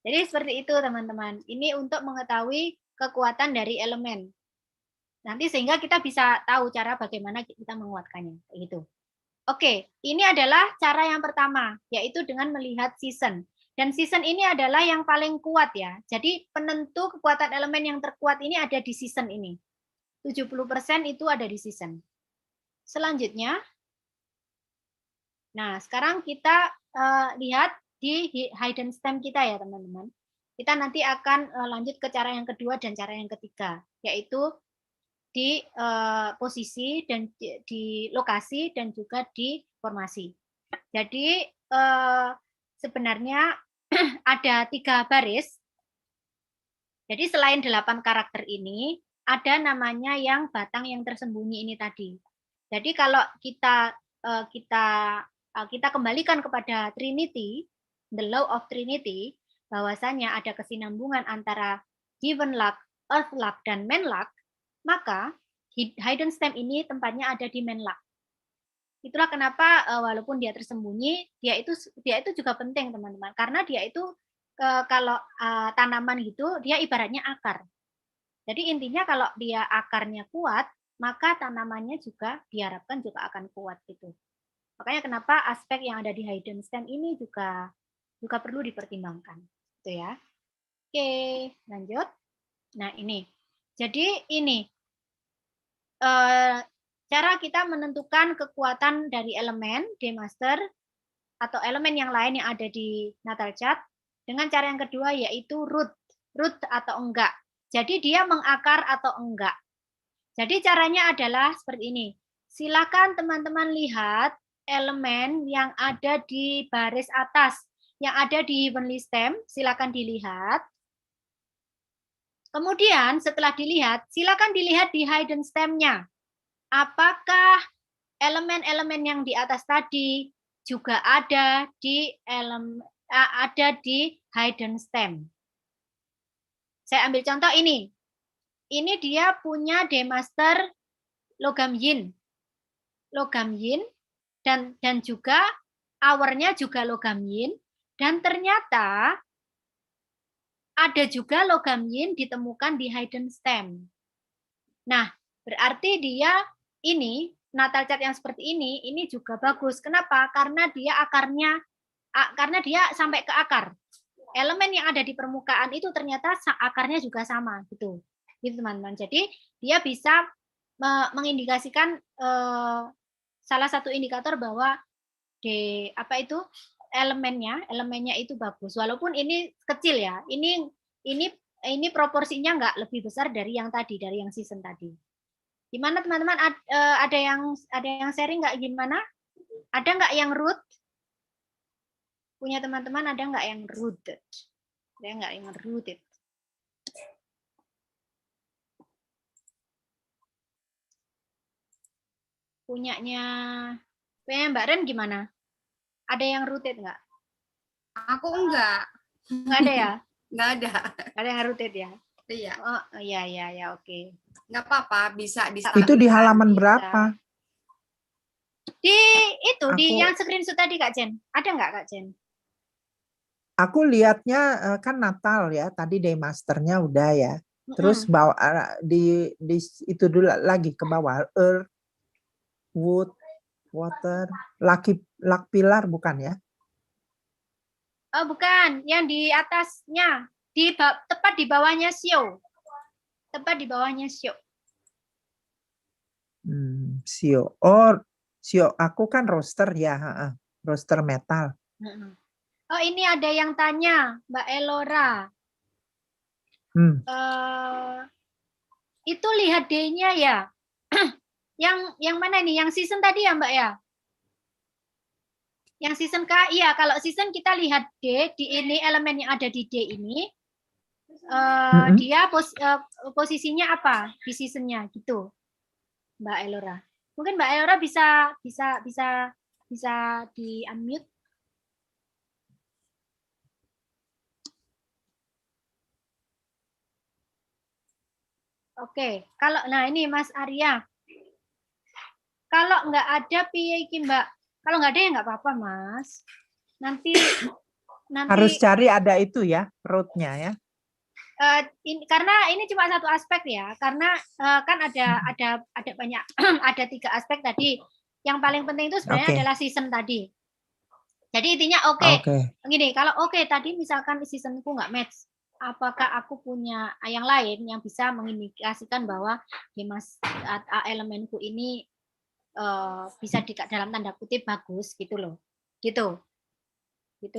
[SPEAKER 4] Jadi seperti itu teman-teman, ini untuk mengetahui kekuatan dari elemen. Nanti sehingga kita bisa tahu cara bagaimana kita menguatkannya, gitu. Oke, ini adalah cara yang pertama, yaitu dengan melihat season. Dan season ini adalah yang paling kuat ya. Jadi penentu kekuatan elemen yang terkuat ini ada di season ini. 70% itu ada di season. Selanjutnya, nah sekarang kita lihat di hidden stem kita ya teman-teman. Kita nanti akan lanjut ke cara yang kedua dan cara yang ketiga, yaitu di posisi dan di lokasi dan juga di formasi. Jadi sebenarnya ada 3 baris. Jadi selain 8 karakter ini, ada namanya yang batang yang tersembunyi ini tadi. Jadi kalau kita kembalikan kepada Trinity, the law of Trinity, bahwasanya ada kesinambungan antara given luck, earth luck, dan man luck, maka hidden stem ini tempatnya ada di man luck. Itulah kenapa walaupun dia tersembunyi, dia itu juga penting teman-teman, karena dia itu kalau tanaman gitu, dia ibaratnya akar. Jadi intinya kalau dia akarnya kuat, maka tanamannya juga diharapkan juga akan kuat gitu. Makanya kenapa aspek yang ada di hidden stem ini juga juga perlu dipertimbangkan. Itu ya. Oke, lanjut. Nah, ini. Jadi ini cara kita menentukan kekuatan dari elemen D-master atau elemen yang lain yang ada di natal chart dengan cara yang kedua yaitu root atau enggak. Jadi dia mengakar atau enggak. Jadi caranya adalah seperti ini. Silakan teman-teman lihat elemen yang ada di baris atas, yang ada di heavenly stem, silakan dilihat. Kemudian setelah dilihat, silakan dilihat di hidden stem-nya. Apakah elemen-elemen yang di atas tadi juga ada di hidden stem. Saya ambil contoh ini. Ini dia punya D-master logam yin. Logam yin dan juga hour-nya juga logam yin dan ternyata ada juga logam yin ditemukan di hidden stem. Nah, berarti dia ini natal chart yang seperti ini juga bagus. Kenapa? Karena dia sampai ke akar. Elemen yang ada di permukaan itu ternyata akarnya juga sama gitu. Gitu teman-teman. Jadi dia bisa mengindikasikan salah satu indikator bahwa elemennya itu bagus. Walaupun ini kecil ya. Ini proporsinya nggak lebih besar dari yang season tadi. Gimana teman-teman? Ada yang sharing nggak gimana? Ada nggak yang root? Punya teman-teman ada nggak yang rooted? Ada nggak yang rooted? Punyanya Mbak Ren gimana? Ada yang rooted nggak?
[SPEAKER 1] Aku enggak.
[SPEAKER 4] Nggak ada ya?
[SPEAKER 1] Enggak ada.
[SPEAKER 4] Ada yang rooted ya?
[SPEAKER 1] Iya.
[SPEAKER 4] Oh iya oke.
[SPEAKER 1] Enggak apa-apa, bisa di
[SPEAKER 2] Itu di halaman berapa?
[SPEAKER 4] Di yang screenshot tadi Kak Jen. Ada nggak Kak Jen?
[SPEAKER 2] Aku lihatnya kan Natal ya, tadi D-masternya udah ya. Terus bawa di itu dulu lagi ke bawah, earth, wood, water, luck pillar bukan ya?
[SPEAKER 4] Oh bukan, yang di atasnya, tepat di bawahnya Sio. Tepat di bawahnya Sio.
[SPEAKER 2] Sio. Oh, Sio. Aku kan roster ya, roster metal.
[SPEAKER 4] Oh ini ada yang tanya, Mbak Elora. Itu lihat D-nya ya. yang mana nih? Yang season tadi ya Mbak ya? Yang season K, iya. Kalau season kita lihat D, di ini elemen yang ada di D ini, dia posisinya apa di seasonnya gitu, Mbak Elora. Mungkin Mbak Elora bisa di unmute. Oke, nah ini Mas Arya. Kalau nggak ada piye iki Mbak? Kalau nggak ada ya nggak apa-apa Mas. Nanti
[SPEAKER 2] harus cari ada itu ya, rootnya ya.
[SPEAKER 4] Karena ini cuma satu aspek ya, karena kan ada banyak ada 3 aspek tadi. Yang paling penting itu sebenarnya adalah season tadi. Jadi intinya gini, kalau tadi misalkan seasonku nggak match, apakah aku punya yang lain yang bisa mengindikasikan bahwa elemenku ini bisa dalam tanda kutip bagus gitu loh, gitu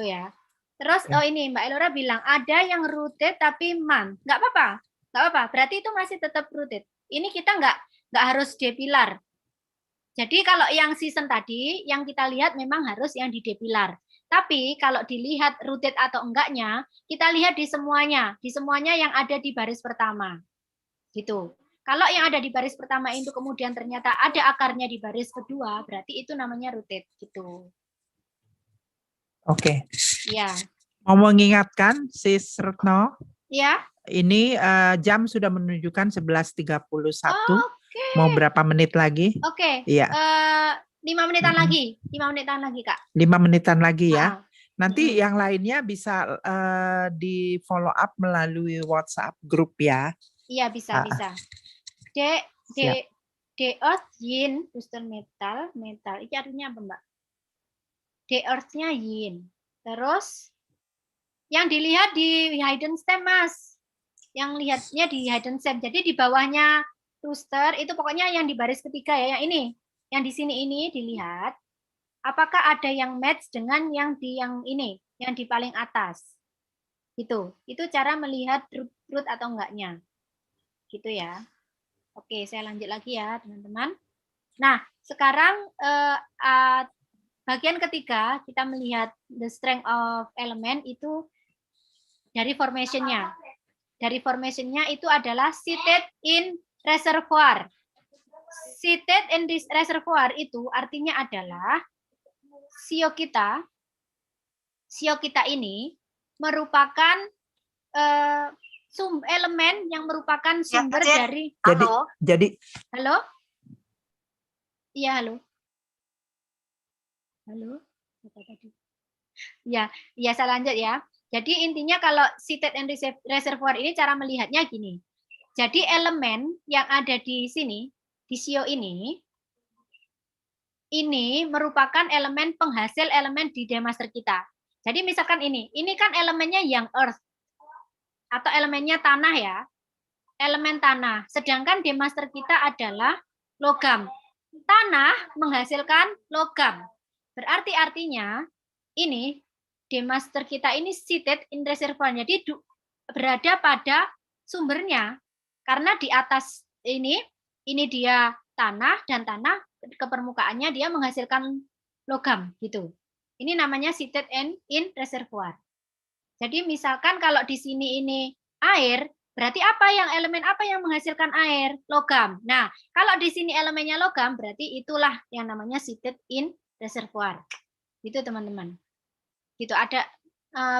[SPEAKER 4] ya. Terus ini Mbak Elora bilang ada yang rooted tapi nggak apa-apa, berarti itu masih tetap rooted. Ini kita nggak harus D pilar. Jadi kalau yang season tadi yang kita lihat memang harus yang di D pilar. Tapi kalau dilihat rooted atau enggaknya, kita lihat di semuanya yang ada di baris pertama. Gitu. Kalau yang ada di baris pertama itu kemudian ternyata ada akarnya di baris kedua, berarti itu namanya rooted gitu.
[SPEAKER 2] Oke.
[SPEAKER 4] Ya.
[SPEAKER 2] Mau mengingatkan Sis Retno.
[SPEAKER 4] Ya.
[SPEAKER 2] Ini jam sudah menunjukkan 11.31. Mau berapa menit lagi?
[SPEAKER 4] Oke.
[SPEAKER 2] Iya.
[SPEAKER 4] 5 menitan lagi. 5 menitan lagi, Kak.
[SPEAKER 2] 5 menitan lagi ya. Nanti yang lainnya bisa di follow up melalui WhatsApp grup ya.
[SPEAKER 4] Iya, bisa. The Earth Yin booster metal. Itu artinya apa, Mbak? The Earth-nya Yin. Terus Yang dilihat di hidden stem, Mas. Yang lihatnya di hidden stem. Jadi di bawahnya cluster itu pokoknya yang di baris ketiga ya, yang ini. Yang di sini ini dilihat apakah ada yang match dengan yang di yang ini, yang di paling atas. Gitu. Itu cara melihat root atau enggaknya. Gitu ya. Oke, saya lanjut lagi ya, teman-teman. Nah, sekarang bagian ketiga kita melihat the strength of element itu dari formation-nya. Dari formation-nya itu adalah seated in reservoir. Seated in this reservoir itu artinya adalah sio kita ini merupakan elemen yang merupakan sumber dari
[SPEAKER 2] Jadi
[SPEAKER 4] halo? Iya, halo. Halo. Apa tadi? Ya, saya lanjut ya. Jadi intinya kalau seated and reservoir ini cara melihatnya gini. Jadi elemen yang ada di sini, di sio ini merupakan elemen penghasil elemen di demaster kita. Jadi misalkan ini kan elemennya yang earth atau elemennya tanah ya, elemen tanah. Sedangkan demaster kita adalah logam. Tanah menghasilkan logam. Berarti artinya ini demaster kita ini seated in reservoir. Jadi berada pada sumbernya. Karena di atas ini dia tanah dan tanah ke permukaannya dia menghasilkan logam gitu. Ini namanya seated in reservoir. Jadi misalkan kalau di sini ini air, berarti elemen apa yang menghasilkan air? Logam. Nah, kalau di sini elemennya logam, berarti itulah yang namanya seated in reservoir. Gitu teman-teman. Gitu ada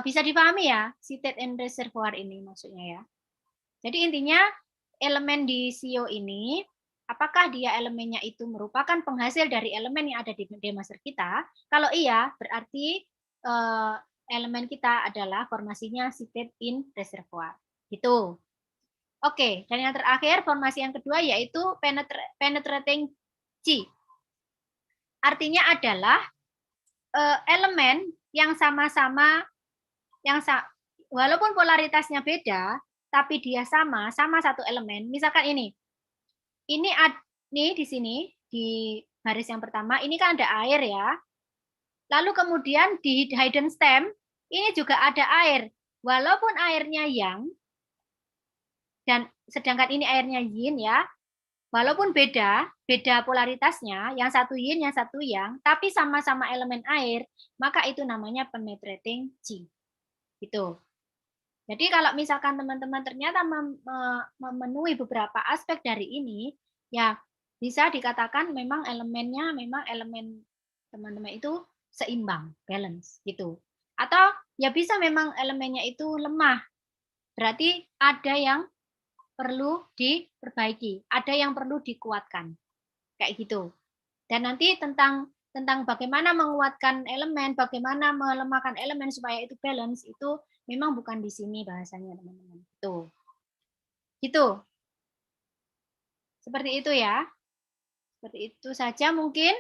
[SPEAKER 4] bisa dipahami ya, seated in reservoir ini maksudnya ya. Jadi intinya elemen di sio ini apakah dia elemennya itu merupakan penghasil dari elemen yang ada di demaster kita? Kalau iya, berarti elemen kita adalah formasinya seated in reservoir. Gitu. Oke, dan yang terakhir formasi yang kedua yaitu penetrating G. Artinya adalah elemen yang sama-sama walaupun polaritasnya beda, tapi dia sama satu elemen. Misalkan ini di sini di baris yang pertama ini kan ada air ya. Lalu kemudian di hidden stem ini juga ada air. Walaupun airnya yang dan sedangkan ini airnya yin ya. Walaupun beda polaritasnya, yang satu yin, yang satu yang, tapi sama-sama elemen air, maka itu namanya penetrating G. Gitu. Jadi kalau misalkan teman-teman ternyata memenuhi beberapa aspek dari ini, ya bisa dikatakan memang elemennya, elemen teman-teman itu seimbang, balance gitu. Atau ya bisa memang elemennya itu lemah, berarti ada yang perlu diperbaiki, ada yang perlu dikuatkan, kayak gitu. Dan nanti tentang bagaimana menguatkan elemen, bagaimana melemahkan elemen supaya itu balance, itu memang bukan di sini bahasanya teman-teman. Tuh, gitu. Seperti itu ya. Seperti itu saja mungkin.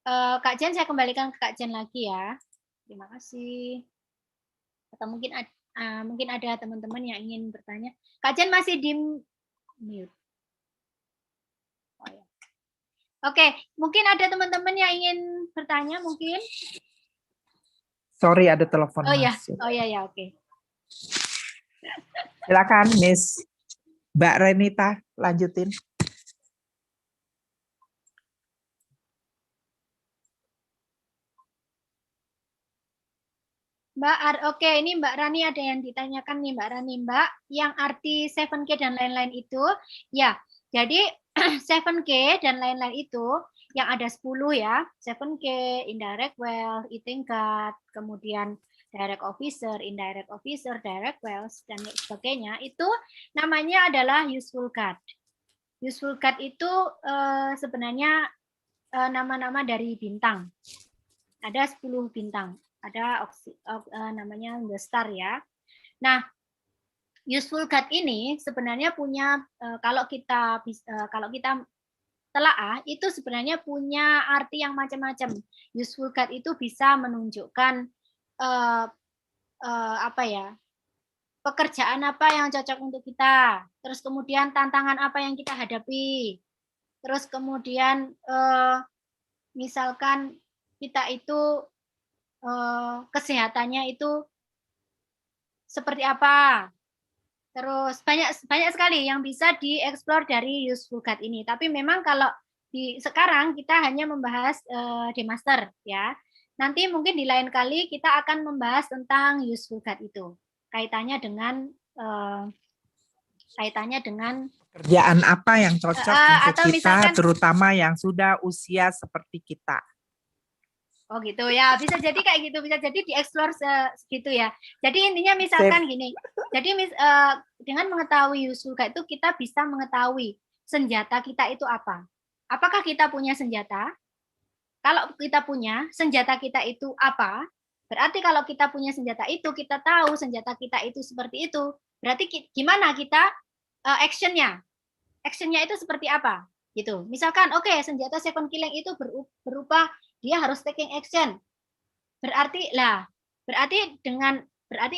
[SPEAKER 4] Kak Jen, saya kembalikan ke Kak Jen lagi ya. Terima kasih. Atau mungkin ada teman-teman yang ingin bertanya. Kak Jen masih di mute. Oh, ya. Oke, mungkin ada teman-teman yang ingin bertanya mungkin.
[SPEAKER 2] Sorry ada telepon
[SPEAKER 4] masuk.
[SPEAKER 2] Oh
[SPEAKER 4] ya, oke.
[SPEAKER 2] Silakan Miss Mbak Renita lanjutin.
[SPEAKER 4] Oke, ini Mbak Rani ada yang ditanyakan nih Mbak Rani, Mbak, yang arti 7K dan lain-lain itu, ya, jadi 7K dan lain-lain itu yang ada 10 ya, 7K, indirect wealth, eating gut, kemudian direct officer, indirect officer, direct wealth, dan sebagainya, itu namanya adalah useful gut. Useful gut itu sebenarnya nama-nama dari bintang. Ada 10 bintang. Ada namanya the star ya. Nah, useful gut ini sebenarnya punya kalau kita telaah itu sebenarnya punya arti yang macam-macam. Useful gut itu bisa menunjukkan apa ya, pekerjaan apa yang cocok untuk kita, terus kemudian tantangan apa yang kita hadapi, terus kemudian misalkan kita itu kesehatannya itu seperti apa. Terus banyak sekali yang bisa dieksplor dari Useful Guide ini. Tapi memang kalau sekarang kita hanya membahas D-Master ya. Nanti mungkin di lain kali kita akan membahas tentang Useful Guide itu. Kaitannya dengan
[SPEAKER 2] Kerjaan apa yang cocok untuk
[SPEAKER 4] atau
[SPEAKER 2] kita,
[SPEAKER 4] misalkan,
[SPEAKER 2] terutama yang sudah usia seperti kita.
[SPEAKER 4] oh gitu ya, bisa jadi kayak gitu, bisa jadi dieksplor segitu ya. Jadi intinya misalkan gini, jadi dengan mengetahui Useful Guide itu kita bisa mengetahui senjata kita itu apa. Apakah kita punya senjata? Kalau kita punya, senjata kita itu apa? Berarti kalau kita punya senjata itu, kita tahu senjata kita itu seperti itu. Berarti gimana kita actionnya? Actionnya itu seperti apa? Gitu. Misalkan, oke, senjata second killing itu berupa dia harus taking action. Berarti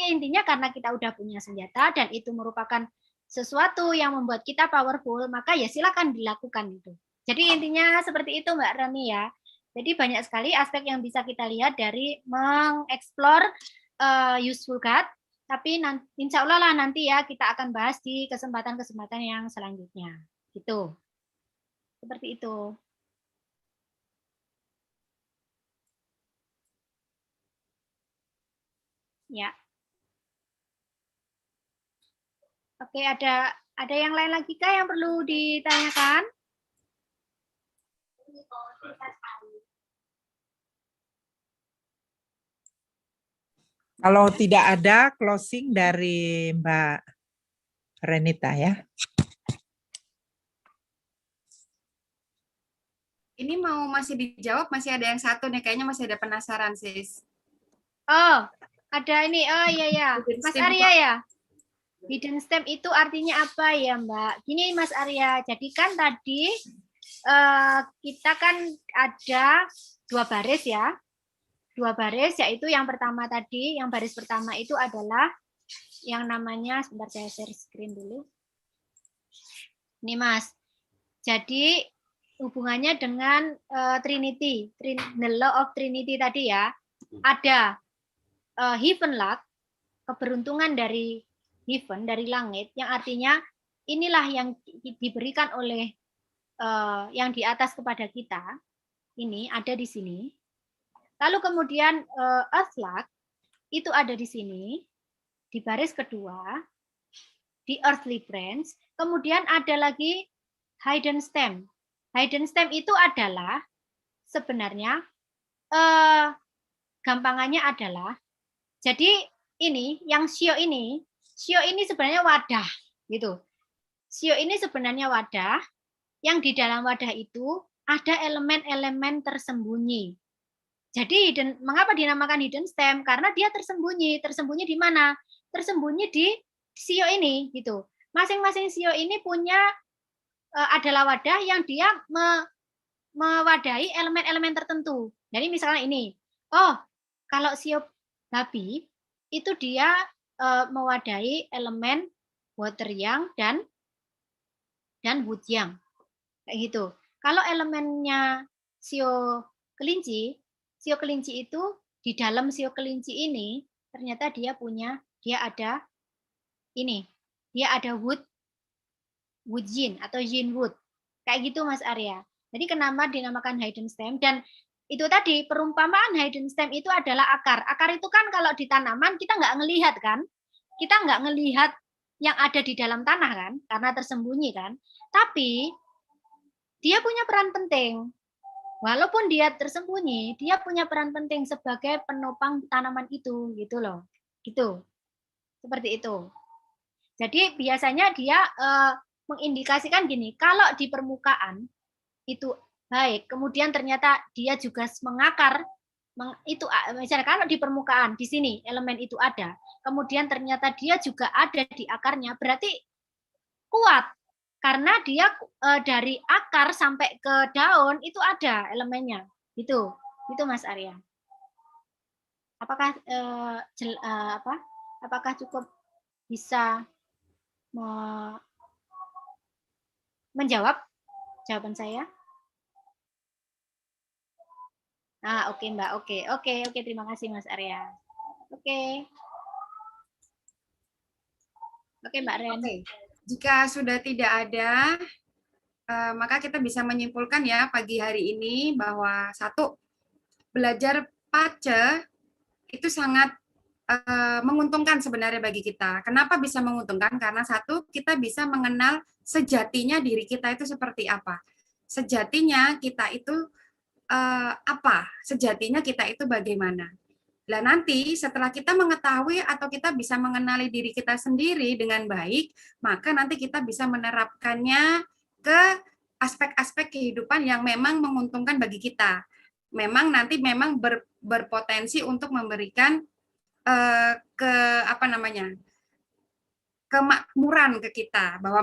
[SPEAKER 4] intinya karena kita udah punya senjata dan itu merupakan sesuatu yang membuat kita powerful, maka ya silakan dilakukan itu. Jadi intinya seperti itu Mbak Rani ya. Jadi banyak sekali aspek yang bisa kita lihat dari mengeksplor Useful Guide, tapi insya Allah lah nanti ya kita akan bahas di kesempatan-kesempatan yang selanjutnya. Gitu. Seperti itu. Ya. Oke, ada yang lain lagi kah yang perlu ditanyakan?
[SPEAKER 2] Kalau tidak ada closing dari Mbak Renita ya.
[SPEAKER 1] Ini mau masih dijawab, masih ada yang satu nih, kayaknya masih ada penasaran, Sis.
[SPEAKER 4] Oh, ada ini. Oh iya ya, Mas Arya ya. Hidden stem itu artinya apa ya Mbak? Gini Mas Arya, jadi kan tadi kita kan ada 2 baris ya. 2 baris, yaitu yang pertama tadi, yang baris pertama itu adalah yang namanya, sebentar saya share screen dulu. Ini Mas, jadi hubungannya dengan Trinity, the law of Trinity tadi ya. Ada heaven luck, keberuntungan dari heaven, dari langit, yang artinya inilah yang diberikan oleh yang di atas kepada kita. Ini ada di sini. Lalu kemudian earth luck itu ada di sini, di baris kedua, di earthly branch. Kemudian ada lagi hidden stem. Hidden stem itu adalah sebenarnya gampangannya adalah, jadi ini yang shio ini sebenarnya wadah gitu. Shio ini sebenarnya wadah, yang di dalam wadah itu ada elemen-elemen tersembunyi. Jadi mengapa dinamakan hidden stem? Karena dia tersembunyi. Tersembunyi di mana? Tersembunyi di shio ini gitu. Masing-masing shio ini punya adalah wadah yang dia mewadahi elemen-elemen tertentu. Jadi misalnya ini, oh kalau shio babi itu dia mewadahi elemen water yang dan wood yang, kayak gitu. Kalau elemennya shio kelinci itu di dalam shio kelinci ini ternyata dia ada ini, dia ada wood yin atau yin wood, kayak gitu Mas Arya. Jadi kenapa dinamakan hidden stem? Dan itu tadi perumpamaan hidden stem itu adalah akar. Akar itu kan kalau di tanaman kita nggak ngelihat kan, kita nggak ngelihat yang ada di dalam tanah kan, karena tersembunyi kan. Tapi dia punya peran penting. Walaupun dia tersembunyi, dia punya peran penting sebagai penopang tanaman itu, gitu loh. Gitu. Seperti itu. Jadi biasanya dia mengindikasikan gini, kalau di permukaan itu baik, kemudian ternyata dia juga mengakar, itu misalnya kalau di permukaan di sini elemen itu ada, kemudian ternyata dia juga ada di akarnya, berarti kuat. Karena dia dari akar sampai ke daun itu ada elemennya. Gitu Mas Arya. Apakah apakah cukup bisa menjawab jawaban saya? Oke Mbak, oke, terima kasih Mas Arya. Oke. Oke Mbak Ren.
[SPEAKER 1] Oke, jika sudah tidak ada, maka kita bisa menyimpulkan ya pagi hari ini bahwa satu, belajar PACE itu sangat menguntungkan sebenarnya bagi kita. Kenapa bisa menguntungkan? Karena satu, kita bisa mengenal sejatinya diri kita itu seperti apa. Sejatinya kita itu apa? Sejatinya kita itu bagaimana? Nah, nanti setelah kita mengetahui atau kita bisa mengenali diri kita sendiri dengan baik, maka nanti kita bisa menerapkannya ke aspek-aspek kehidupan yang memang menguntungkan bagi kita. Memang nanti memang berpotensi untuk memberikan kemakmuran ke kita, bahwa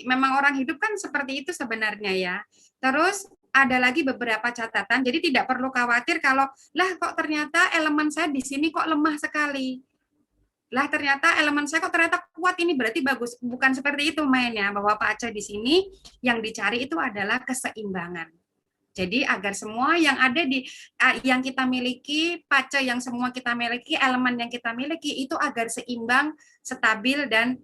[SPEAKER 1] memang orang hidup kan seperti itu sebenarnya ya. Terus ada lagi beberapa catatan, jadi tidak perlu khawatir kalau lah kok ternyata elemen saya di sini kok lemah sekali. Lah ternyata elemen saya kok ternyata kuat, ini berarti bagus. Bukan seperti itu mainnya, bahwa PACE di sini yang dicari itu adalah keseimbangan. Jadi agar semua yang ada yang kita miliki, PACE yang semua kita miliki, elemen yang kita miliki itu agar seimbang, stabil dan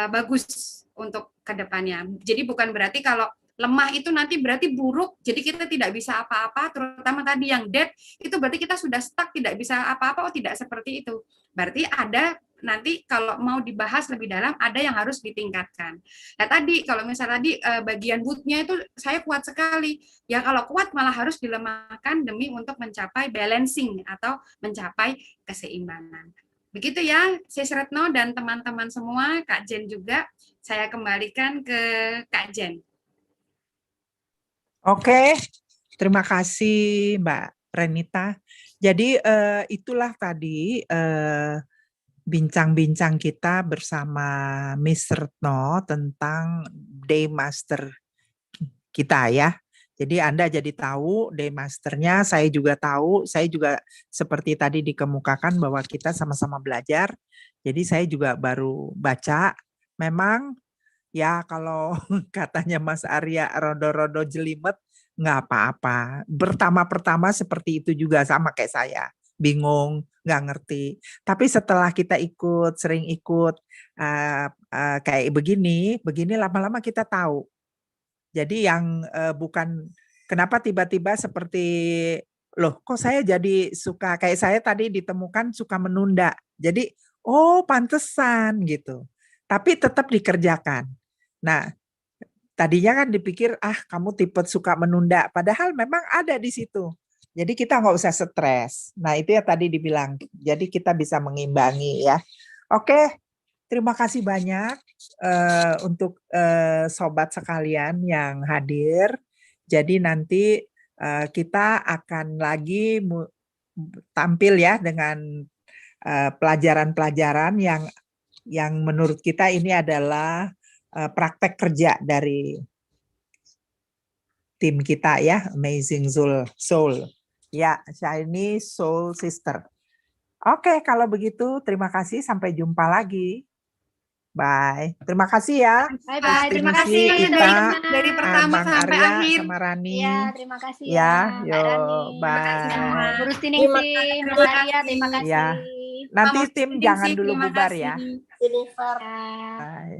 [SPEAKER 1] bagus untuk kedepannya. Jadi bukan berarti kalau lemah itu nanti berarti buruk, jadi kita tidak bisa apa-apa, terutama tadi yang dead, itu berarti kita sudah stuck, tidak bisa apa-apa, tidak seperti itu. Berarti ada nanti kalau mau dibahas lebih dalam, ada yang harus ditingkatkan. Nah tadi, kalau misalnya tadi bagian wood-nya itu saya kuat sekali, ya kalau kuat malah harus dilemahkan demi untuk mencapai balancing atau mencapai keseimbangan. Begitu ya, Sis Retno dan teman-teman semua, Kak Jen juga, saya kembalikan ke Kak Jen.
[SPEAKER 2] Oke, terima kasih Mbak Renita. Jadi itulah tadi bincang-bincang kita bersama Miss Retno tentang Day Master kita ya. Jadi Anda jadi tahu Day Masternya, saya juga tahu, saya juga seperti tadi dikemukakan bahwa kita sama-sama belajar. Jadi saya juga baru baca, memang ya kalau katanya Mas Arya rodo-rodo jelimet, nggak apa-apa. Pertama-pertama seperti itu juga sama kayak saya, bingung, nggak ngerti. Tapi setelah kita sering ikut kayak begini lama-lama kita tahu. Jadi yang bukan, kenapa tiba-tiba seperti, loh kok saya jadi suka, kayak saya tadi ditemukan suka menunda. Jadi, oh pantesan gitu. Tapi tetap dikerjakan. Nah, tadinya kan dipikir, kamu tipe suka menunda. Padahal memang ada di situ. Jadi kita nggak usah stres. Nah itu ya tadi dibilang. Jadi kita bisa mengimbangi ya. Oke, terima kasih banyak untuk sobat sekalian yang hadir. Jadi nanti kita akan lagi tampil ya dengan pelajaran-pelajaran yang menurut kita ini adalah praktek kerja dari tim kita ya, Amazing Soul. Ya, Shiny Soul Sister. Oke, kalau begitu terima kasih, sampai jumpa lagi. Bye. Terima kasih ya.
[SPEAKER 4] Bye-bye. Terima kasih
[SPEAKER 1] dari pertama sampai
[SPEAKER 2] Arya,
[SPEAKER 1] akhir.
[SPEAKER 2] sama Rani.
[SPEAKER 4] Ya, terima kasih
[SPEAKER 2] ya.
[SPEAKER 4] Mbak Rani.
[SPEAKER 2] Bye.
[SPEAKER 4] Guru Stiningsih, Mbak Arya, terima kasih.
[SPEAKER 2] Ya. Nanti tim jangan dulu bubar ya.
[SPEAKER 6] Jennifer.
[SPEAKER 2] Bye.